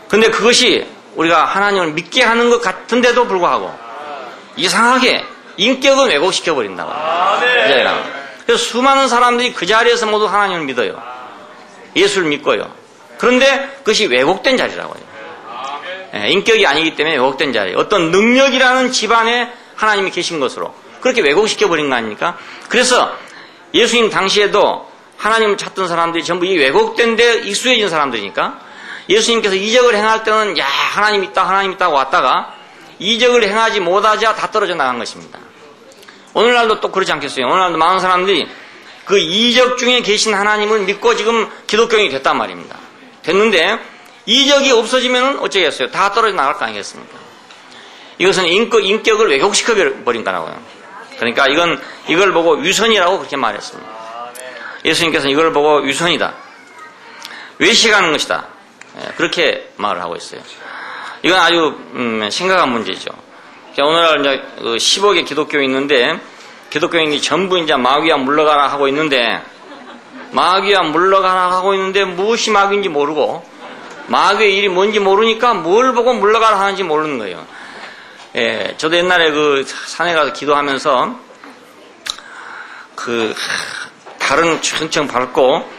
근데 그것이 우리가 하나님을 믿게 하는 것 같은데도 불구하고 이상하게 인격을 왜곡시켜버린다고. 그래서 수많은 사람들이 그 자리에서 모두 하나님을 믿어요. 예수를 믿고요. 그런데 그것이 왜곡된 자리라고요. 인격이 아니기 때문에 왜곡된 자리. 어떤 능력이라는 집안에 하나님이 계신 것으로 그렇게 왜곡시켜버린 거 아닙니까? 그래서 예수님 당시에도 하나님을 찾던 사람들이 전부 이 왜곡된 데 익숙해진 사람들이니까 예수님께서 이적을 행할 때는 야, 하나님 있다, 하나님 있다고 왔다가 이적을 행하지 못하자 다 떨어져 나간 것입니다. 오늘날도 또 그렇지 않겠어요? 오늘날도 많은 사람들이 그 이적 중에 계신 하나님을 믿고 지금 기독교인이 됐단 말입니다. 됐는데 이적이 없어지면 어쩌겠어요? 다 떨어져 나갈 거 아니겠습니까? 이것은 인격을 왜곡시켜 버린 거라고요. 그러니까 이걸 보고 위선이라고 그렇게 말했습니다. 예수님께서는 이걸 보고 위선이다, 외식하는 것이다, 그렇게 말을 하고 있어요. 이건 아주 심각한 문제죠. 오늘날 이제 10억의 기독교인이 있는데 기독교인이 전부 이제 마귀야 물러가라 하고 있는데 마귀야 물러가라 하고 있는데 무엇이 마귀인지 모르고 마귀의 일이 뭔지 모르니까 뭘 보고 물러가라 하는지 모르는 거예요. 예, 저도 옛날에 그 산에 가서 기도하면서 그 달은 천천 밟고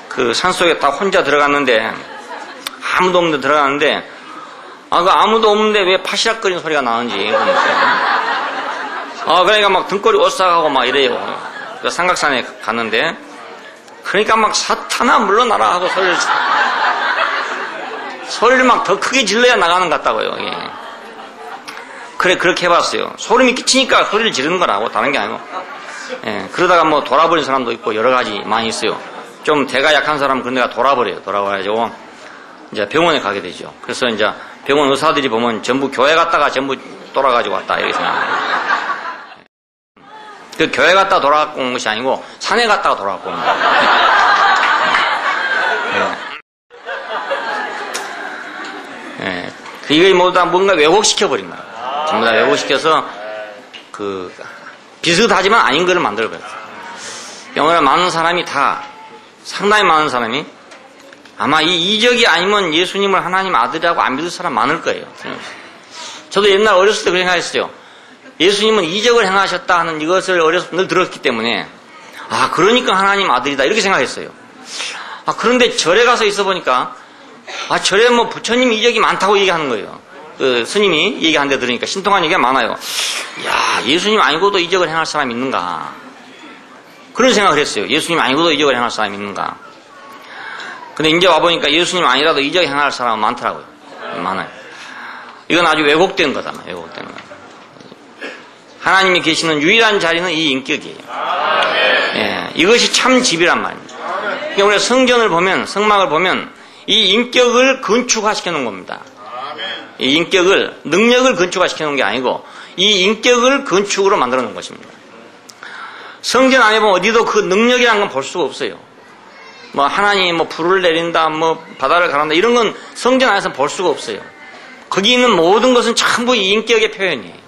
그 산속에 딱 혼자 들어갔는데 아무도 없는데 들어갔는데 그 아무도 없는데 왜 파시락거리는 소리가 나는지 그러니까 막 등골이 오싹하고 막 이래요. 그 삼각산에 갔는데 그러니까 막 사탄아 물러나라 하고 소리를 막 더 크게 질러야 나가는 것 같다고요. 예. 그래 그렇게 해봤어요. 소름이 끼치니까 소리를 지르는 거라고 다른 게 아니고. 예. 그러다가 뭐 돌아버린 사람도 있고 여러 가지 많이 있어요. 좀 대가 약한 사람은 그런 데가 돌아버려요. 돌아와가지고 이제 병원에 가게 되죠. 그래서 이제 병원 의사들이 보면 전부 교회 갔다가 전부 돌아가지고 왔다 이렇게 생각합니다. 그 교회 갔다가 돌아갖고 온 것이 아니고 산에 갔다가 돌아갖고 온 거예요. 예. 이게 모두 다 뭔가 왜곡시켜버린 거예요. 전부 다 왜곡시켜서 그 비슷하지만 아닌 거를 만들어버렸어요. 오늘 많은 사람이 다 상당히 많은 사람이 아마 이 이적이 아니면 예수님을 하나님 아들이라고 안 믿을 사람 많을 거예요. 저도 옛날 어렸을 때 그런 생각했어요. 예수님은 이적을 행하셨다 하는 이것을 어렸을 때 늘 들었기 때문에 그러니까 하나님 아들이다 이렇게 생각했어요. 그런데 절에 가서 있어 보니까 절에 뭐 부처님 이적이 많다고 얘기하는 거예요. 그 스님이 얘기한 데 들으니까 신통한 얘기가 많아요. 야, 예수님 아니고도 이적을 행할 사람이 있는가? 그런 생각을 했어요. 예수님 아니고도 이적을 행할 사람이 있는가? 근데 이제 와보니까 예수님 아니라도 이적 행할 사람은 많더라고요. 많아요. 이건 아주 왜곡된 거다. 왜곡된 거. 하나님이 계시는 유일한 자리는 이 인격이에요. 예, 이것이 참 집이란 말입니다. 그러니까 우리가 성전을 보면, 성막을 보면 이 인격을 건축화시켜 놓은 겁니다. 이 인격을, 능력을 건축화시켜 놓은 게 아니고 이 인격을 건축으로 만들어 놓은 것입니다. 성전 안에 보면 어디도 그 능력이라는 건 볼 수가 없어요. 뭐 하나님이 뭐 불을 내린다, 뭐 바다를 가른다 이런 건 성전 안에서 볼 수가 없어요. 거기 있는 모든 것은 전부 이 인격의 표현이에요.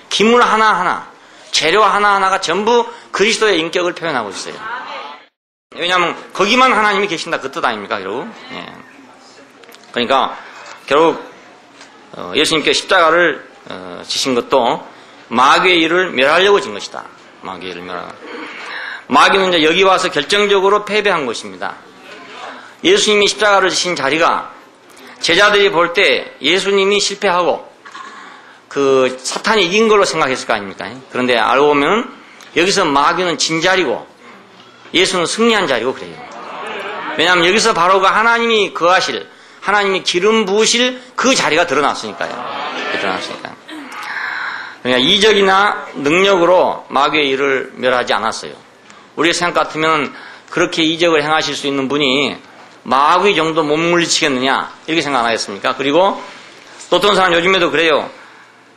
기물 하나하나, 재료 하나하나가 전부 그리스도의 인격을 표현하고 있어요. 왜냐하면 거기만 하나님이 계신다 그 뜻 아닙니까 결국. 예. 그러니까 결국 예수님께 십자가를 지신 것도 마귀의 일을 멸하려고 진 것이다. 마귀의 일을 멸하려고. 마귀는 이제 여기 와서 결정적으로 패배한 것입니다. 예수님이 십자가를 지신 자리가 제자들이 볼 때 예수님이 실패하고 그 사탄이 이긴 걸로 생각했을 거 아닙니까? 그런데 알고 보면 여기서 마귀는 진 자리고 예수는 승리한 자리고 그래요. 왜냐하면 여기서 바로 그 하나님이 거하실, 하나님이 기름 부으실 그 자리가 드러났으니까요. 드러났으니까. 그러니까 이적이나 능력으로 마귀의 일을 멸하지 않았어요. 우리의 생각 같으면 그렇게 이적을 행하실 수 있는 분이 마귀 정도 못 물리치겠느냐 이렇게 생각 안 하겠습니까? 그리고 또 어떤 사람 요즘에도 그래요.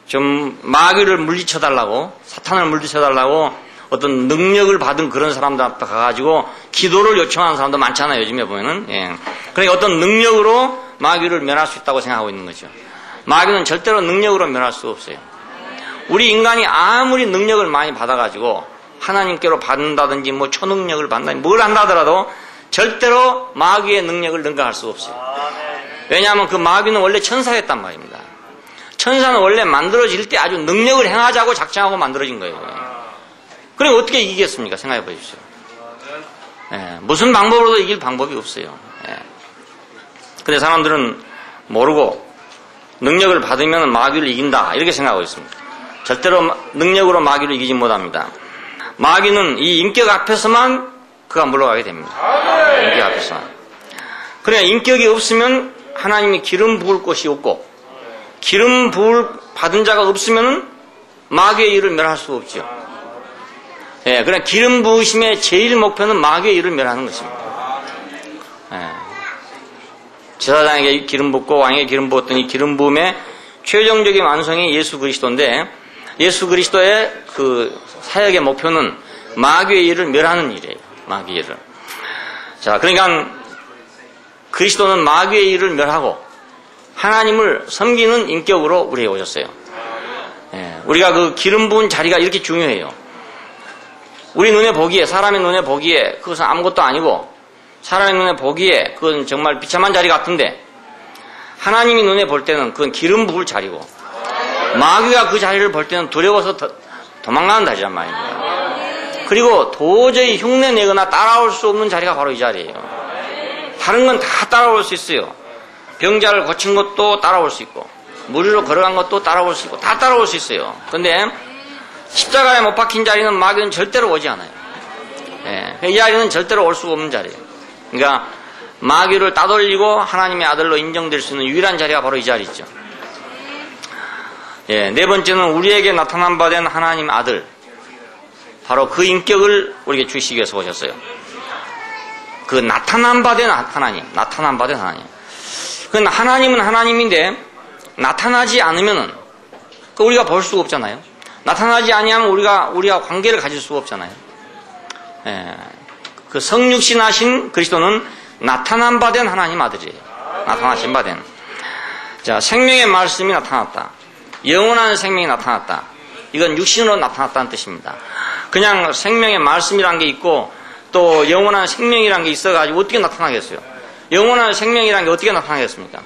좀 마귀를 물리쳐달라고, 사탄을 물리쳐달라고 어떤 능력을 받은 그런 사람들 앞에 가가지고 기도를 요청하는 사람도 많잖아요. 요즘에 보면은. 예. 그러니까 어떤 능력으로 마귀를 멸할 수 있다고 생각하고 있는 거죠. 마귀는 절대로 능력으로 멸할 수가 없어요. 우리 인간이 아무리 능력을 많이 받아가지고 하나님께로 받는다든지 뭐 초능력을 받는다든지 뭘 한다더라도 절대로 마귀의 능력을 능가할 수가 없어요. 왜냐하면 그 마귀는 원래 천사였단 말입니다. 천사는 원래 만들어질 때 아주 능력을 행하자고 작정하고 만들어진 거예요. 그럼 어떻게 이기겠습니까? 생각해 보십시오. 예, 무슨 방법으로도 이길 방법이 없어요. 예. 근데 사람들은 모르고 능력을 받으면 마귀를 이긴다 이렇게 생각하고 있습니다. 절대로 능력으로 마귀를 이기지 못합니다. 마귀는 이 인격 앞에서만 그가 물러가게 됩니다. 인격 앞에서만. 그러나 인격이 없으면 하나님이 기름 부을 곳이 없고 기름 부을 받은 자가 없으면 마귀의 일을 멸할 수가 없죠. 예, 그러나 기름 부으심의 제일 목표는 마귀의 일을 멸하는 것입니다. 예. 제사장에게 기름 붓고 왕에게 기름 부었더니 기름 부음의 최종적인 완성이 예수 그리스도인데 예수 그리스도의 그 사역의 목표는 마귀의 일을 멸하는 일이에요. 마귀의 일을. 자, 그러니까 그리스도는 마귀의 일을 멸하고 하나님을 섬기는 인격으로 우리에게 오셨어요. 우리가 그 기름 부은 자리가 이렇게 중요해요. 우리 눈에 보기에, 사람의 눈에 보기에 그것은 아무것도 아니고, 사람의 눈에 보기에 그건 정말 비참한 자리 같은데, 하나님이 눈에 볼 때는 그건 기름 부을 자리고, 마귀가 그 자리를 볼 때는 두려워서 도망가는 자리란 말입니다. 그리고 도저히 흉내 내거나 따라올 수 없는 자리가 바로 이 자리예요. 다른 건 다 따라올 수 있어요. 병자를 고친 것도 따라올 수 있고, 무리로 걸어간 것도 따라올 수 있고, 다 따라올 수 있어요. 근데 십자가에 못 박힌 자리는 마귀는 절대로 오지 않아요. 이 자리는 절대로 올 수 없는 자리예요. 그러니까 마귀를 따돌리고 하나님의 아들로 인정될 수 있는 유일한 자리가 바로 이 자리죠. 네 번째는 우리에게 나타난 바 된 하나님 아들, 바로 그 인격을 우리에게 주시기 위해서 오셨어요. 그 나타난 바 된 하나님, 나타난 바 된 하나님. 하나님은 하나님인데 나타나지 않으면은 우리가 볼 수가 없잖아요. 나타나지 아니하면 우리가 관계를 가질 수가 없잖아요. 그 성육신하신 그리스도는 나타난 바 된 하나님 아들이에요. 나타나신 바 된. 자, 생명의 말씀이 나타났다. 영원한 생명이 나타났다. 이건 육신으로 나타났다는 뜻입니다. 그냥 생명의 말씀이란 게 있고 또 영원한 생명이란 게 있어가지고 어떻게 나타나겠어요? 영원한 생명이란 게 어떻게 나타나겠습니까?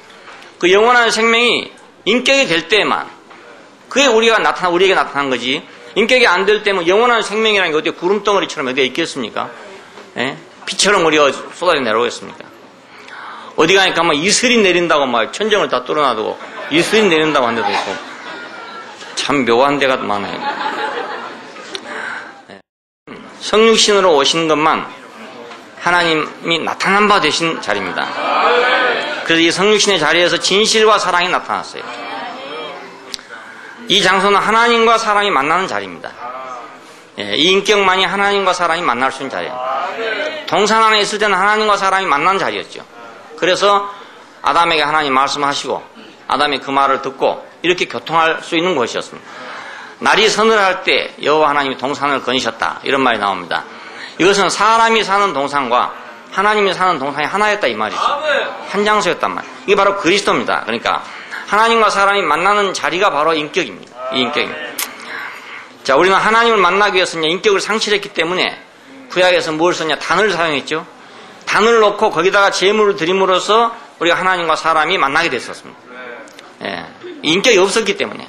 그 영원한 생명이 인격이 될 때만, 그게 우리에게 나타난 거지. 인격이 안 될 때면 영원한 생명이라는 게 어떻게 구름덩어리처럼 어디에 있겠습니까? 비처럼 우리가 쏟아져 내려오겠습니까? 어디 가니까 막 이슬이 내린다고 막 천정을 다 뚫어놔두고 이슬이 내린다고 한 데도 있고, 참 묘한 데가 많아요. 성육신으로 오신 것만 하나님이 나타난 바 되신 자리입니다. 그래서 이 성육신의 자리에서 진실과 사랑이 나타났어요. 이 장소는 하나님과 사람이 만나는 자리입니다. 이 인격만이 하나님과 사람이 만날 수 있는 자리예요. 동산 안에 있을 때는 하나님과 사람이 만나는 자리였죠. 그래서 아담에게 하나님 말씀하시고 아담이 그 말을 듣고 이렇게 교통할 수 있는 곳이었습니다. 날이 서늘할 때 여호와 하나님이 동산을 거니셨다, 이런 말이 나옵니다. 이것은 사람이 사는 동산과 하나님이 사는 동산이 하나였다 이 말이죠. 한 장소였단 말이에요. 이게 바로 그리스도입니다. 그러니까 하나님과 사람이 만나는 자리가 바로 인격입니다. 이 인격입니다. 자, 우리는 하나님을 만나기 위해서는 인격을 상실했기 때문에 구약에서 뭘 썼냐? 단을 사용했죠. 단을 놓고 거기다가 제물을 드림으로써 우리가 하나님과 사람이 만나게 됐었습니다. 인격이 없었기 때문에.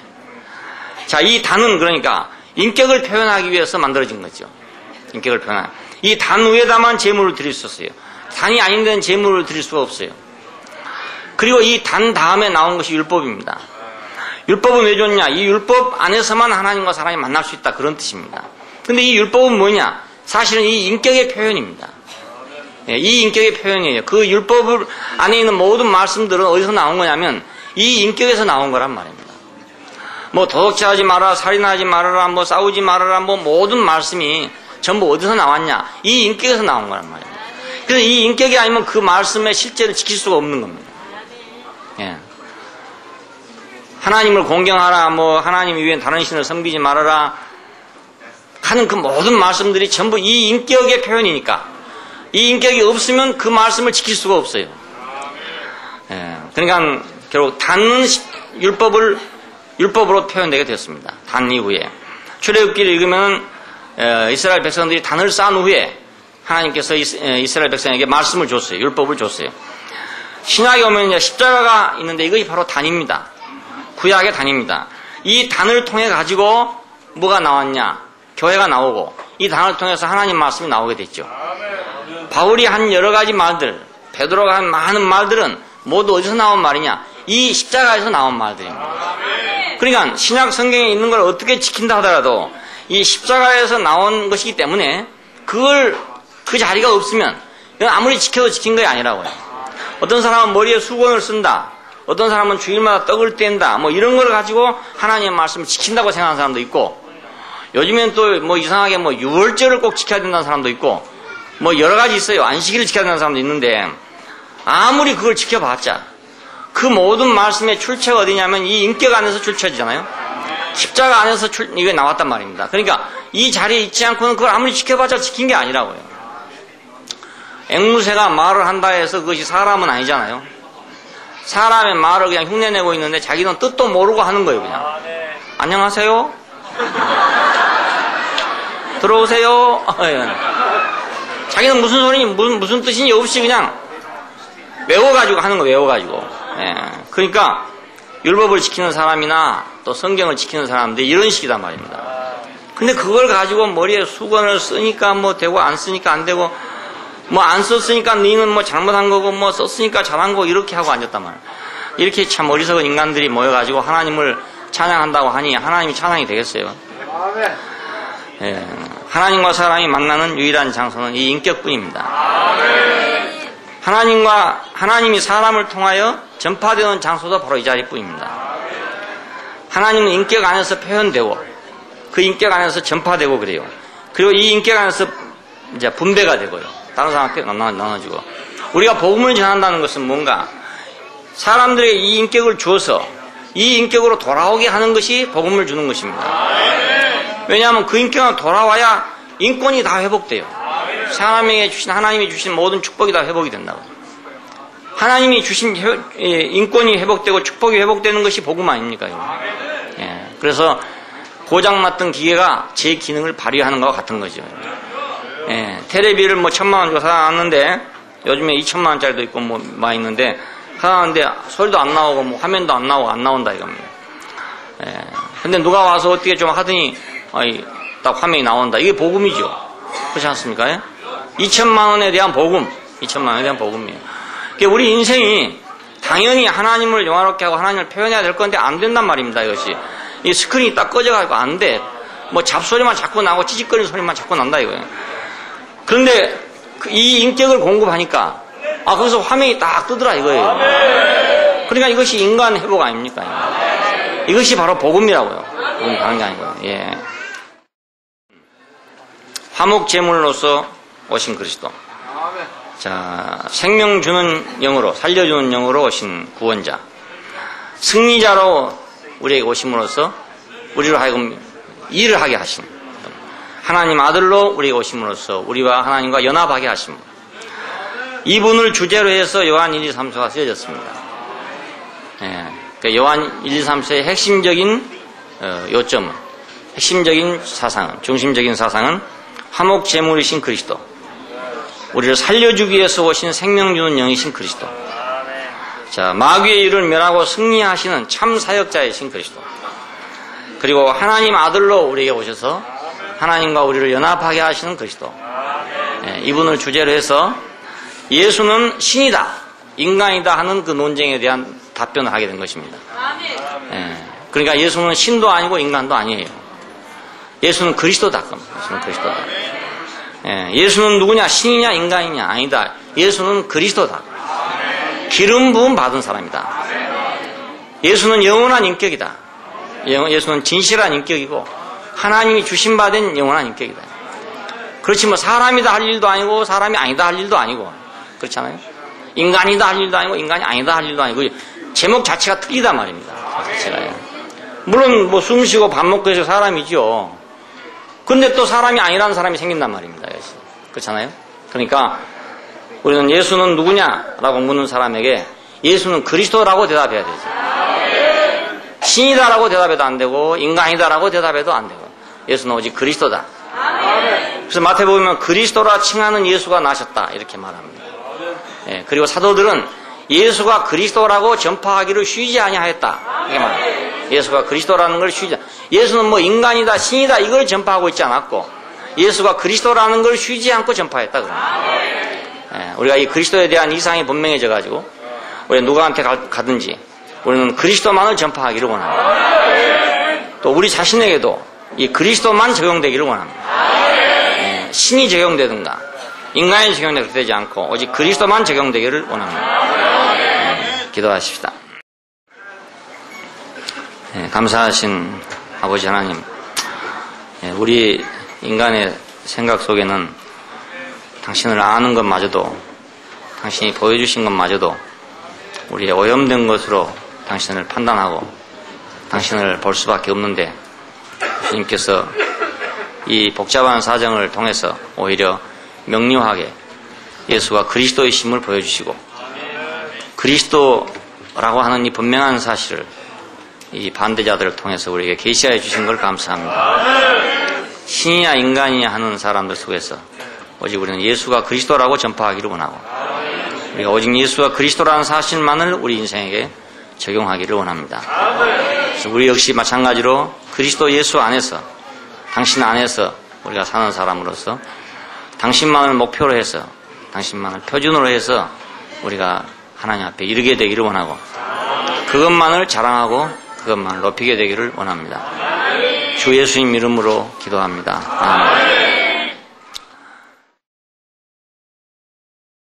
자, 이 단은 그러니까 인격을 표현하기 위해서 만들어진 거죠. 인격을 표현하기. 이 단 위에다만 제물을 드릴 수 있어요. 단이 아닌 데는 제물을 드릴 수가 없어요. 그리고 이 단 다음에 나온 것이 율법입니다. 율법은 왜 좋냐? 이 율법 안에서만 하나님과 사람이 만날 수 있다, 그런 뜻입니다. 근데 이 율법은 뭐냐? 사실은 이 인격의 표현입니다. 이 인격의 표현이에요. 그 율법 안에 있는 모든 말씀들은 어디서 나온 거냐면 이 인격에서 나온 거란 말입니다. 뭐 도둑질하지 말아라, 살인하지 말아라, 뭐 싸우지 말아라, 뭐 모든 말씀이 전부 어디서 나왔냐? 이 인격에서 나온 거란 말입니다. 그래서 이 인격이 아니면 그 말씀의 실제를 지킬 수가 없는 겁니다. 하나님을 공경하라, 뭐 하나님 이외엔 다른 신을 섬기지 말아라 하는 그 모든 말씀들이 전부 이 인격의 표현이니까 이 인격이 없으면 그 말씀을 지킬 수가 없어요. 그러니까 결국 단은 율법으로 표현되게 됐습니다. 단 이후에 출애굽기를 읽으면 이스라엘 백성들이 단을 쌓은 후에 하나님께서 이스라엘 백성에게 말씀을 줬어요. 율법을 줬어요. 신약에 오면 십자가가 있는데 이것이 바로 단입니다. 구약의 단입니다. 이 단을 통해 가지고 뭐가 나왔냐? 교회가 나오고 이 단을 통해서 하나님 말씀이 나오게 됐죠. 바울이 한 여러 가지 말들, 베드로가 한 많은 말들은 모두 어디서 나온 말이냐? 이 십자가에서 나온 말들입니다. 그러니까 신약 성경에 있는 걸 어떻게 지킨다 하더라도 이 십자가에서 나온 것이기 때문에 그 자리가 없으면 아무리 지켜도 지킨 것이 아니라고요. 어떤 사람은 머리에 수건을 쓴다, 어떤 사람은 주일마다 떡을 뗀다, 뭐 이런 걸 가지고 하나님의 말씀을 지킨다고 생각하는 사람도 있고, 요즘엔 또 뭐 이상하게 뭐 유월절을 꼭 지켜야 된다는 사람도 있고, 뭐 여러 가지 있어요. 안식일을 지켜야 된다는 사람도 있는데, 아무리 그걸 지켜봤자 그 모든 말씀의 출처가 어디냐면 이 인격 안에서 출처지잖아요. 십자가 안에서 이게 나왔단 말입니다. 그러니까 이 자리에 있지 않고는 그걸 아무리 지켜봤자 지킨 게 아니라고요. 앵무새가 말을 한다 해서 그것이 사람은 아니잖아요. 사람의 말을 그냥 흉내내고 있는데 자기는 뜻도 모르고 하는 거예요, 그냥. 안녕하세요? 들어오세요? 자기는 무슨 소리인지 무슨 뜻인지 없이 그냥 외워가지고 하는 거, 외워가지고. 예. 그러니까 율법을 지키는 사람이나 또 성경을 지키는 사람들이 이런 식이단 말입니다. 근데 그걸 가지고 머리에 수건을 쓰니까 뭐 되고 안 쓰니까 안 되고 뭐 안 썼으니까 너희는 뭐 잘못한 거고 뭐 썼으니까 잘한 거고 이렇게 하고 앉았단 말이에요. 이렇게 참 어리석은 인간들이 모여가지고 하나님을 찬양한다고 하니 하나님이 찬양이 되겠어요? 예. 하나님과 사람이 만나는 유일한 장소는 이 인격뿐입니다. 하나님이 사람을 통하여 전파되는 장소도 바로 이 자리뿐입니다. 하나님은 인격 안에서 표현되고 그 인격 안에서 전파되고 그래요. 그리고 이 인격 안에서 이제 분배가 되고요. 다른 사람한테 나눠지고. 우리가 복음을 전한다는 것은 뭔가 사람들에게 이 인격을 주어서 이 인격으로 돌아오게 하는 것이 복음을 주는 것입니다. 왜냐하면 그 인격으로 돌아와야 인권이 다 회복돼요. 사람에게 주신 하나님이 주신 모든 축복이 다 회복이 된다고. 하나님이 주신 인권이 회복되고 축복이 회복되는 것이 복음 아닙니까요? 예. 그래서 고장났던 기계가 제 기능을 발휘하는 것과 같은 거죠. 예. 테레비를 뭐 1,000만 원 주고 사놨는데 요즘에 2,000만 원짜리도 있고 뭐 많이 있는데 사놨는데 소리도 안 나오고 뭐 화면도 안 나오고 안 나온다 이겁니다. 예. 근데 누가 와서 어떻게 좀 하더니 딱 화면이 나온다. 이게 복음이죠. 그렇지 않습니까? 예? 2,000만 원에 대한 복음, 2,000만 원에 대한 복음이에요. 그러니까 우리 인생이 당연히 하나님을 영화롭게 하고 하나님을 표현해야 될 건데 안 된단 말입니다. 이것이 이 스크린이 딱 꺼져가지고 안 돼. 뭐 잡소리만 자꾸 나고 찌직거리는 소리만 자꾸 난다 이거예요. 그런데 이 인격을 공급하니까 거기서 화면이 딱 뜨더라 이거예요. 그러니까 이것이 인간 회복 아닙니까? 이것이 바로 복음이라고요. 복음 다른 게 아니고요. 예. 화목 제물로서 오신 그리스도. 자, 생명 주는 영으로, 살려주는 영으로 오신 구원자. 승리자로 우리에게 오심으로써 우리로 하여금 일을 하게 하신 하나님 아들로 우리에게 오심으로써 우리와 하나님과 연합하게 하신 분. 이분을 주제로 해서 요한 1, 2, 3서가 쓰여졌습니다. 예, 그러니까 요한 1, 2, 3서의 핵심적인 요점은, 핵심적인 사상은, 중심적인 사상은 화목 제물이신 그리스도, 우리를 살려주기 위해서 오신 생명 주는 영이신 그리스도, 자, 마귀의 일을 멸하고 승리하시는 참 사역자이신 그리스도, 그리고 하나님 아들로 우리에게 오셔서 하나님과 우리를 연합하게 하시는 그리스도. 예, 이분을 주제로 해서 예수는 신이다, 인간이다 하는 그 논쟁에 대한 답변을 하게 된 것입니다. 예, 그러니까 예수는 신도 아니고 인간도 아니에요. 예수는 그리스도다. 예수는 그리스도다. 예, 예수는 누구냐? 신이냐 인간이냐? 아니다. 예수는 그리스도다. 기름 부음 받은 사람이다. 예수는 영원한 인격이다. 예수는 진실한 인격이고 하나님이 주신 바 된 영원한 인격이다. 그렇지 뭐 사람이다 할 일도 아니고 사람이 아니다 할 일도 아니고 그렇잖아요. 인간이다 할 일도 아니고 인간이 아니다 할 일도 아니고 제목 자체가 틀리단 말입니다. 자체가요. 물론 뭐 숨쉬고 밥 먹고 해서 사람이죠. 근데 또 사람이 아니라는 사람이 생긴단 말입니다. 그렇잖아요. 그러니까 우리는 예수는 누구냐라고 묻는 사람에게 예수는 그리스도라고 대답해야 되죠. 신이다라고 대답해도 안 되고 인간이다라고 대답해도 안 되고 예수는 오직 그리스도다. 그래서 마태복음에 그리스도라 칭하는 예수가 나셨다 이렇게 말합니다. 예, 그리고 사도들은 예수가 그리스도라고 전파하기를 쉬지 아니하였다 이렇게 말합니다. 예수가 그리스도라는 걸 쉬지, 예수는 뭐 인간이다 신이다 이걸 전파하고 있지 않았고 예수가 그리스도라는 걸 쉬지 않고 전파했다 그럽니다. 예, 우리가 이 그리스도에 대한 이상이 분명해져 가지고 우리 누구한테 가든지 우리는 그리스도만을 전파하기를 원합니다. 또 우리 자신에게도 이 그리스도만 적용되기를 원합니다. 예, 신이 적용되든가 인간이 적용되지 않고 오직 그리스도만 적용되기를 원합니다. 예, 기도하십시다. 예, 감사하신 아버지 하나님, 예, 우리 인간의 생각 속에는 당신을 아는 것마저도, 당신이 보여주신 것마저도 우리의 오염된 것으로 당신을 판단하고 당신을 볼 수밖에 없는데 주님께서 이 복잡한 사정을 통해서 오히려 명료하게 예수가 그리스도의 심을 보여주시고 그리스도라고 하는 이 분명한 사실을 이 반대자들을 통해서 우리에게 계시하여 주신 걸 감사합니다. 신이냐 인간이냐 하는 사람들 속에서 오직 우리는 예수가 그리스도라고 전파하기를 원하고 우리가 오직 예수가 그리스도라는 사실만을 우리 인생에게 적용하기를 원합니다. 그래서 우리 역시 마찬가지로 그리스도 예수 안에서 당신 안에서 우리가 사는 사람으로서 당신만을 목표로 해서 당신만을 표준으로 해서 우리가 하나님 앞에 이르게 되기를 원하고 그것만을 자랑하고 그것만을 높이게 되기를 원합니다. 주 예수님 이름으로 기도합니다. 아멘.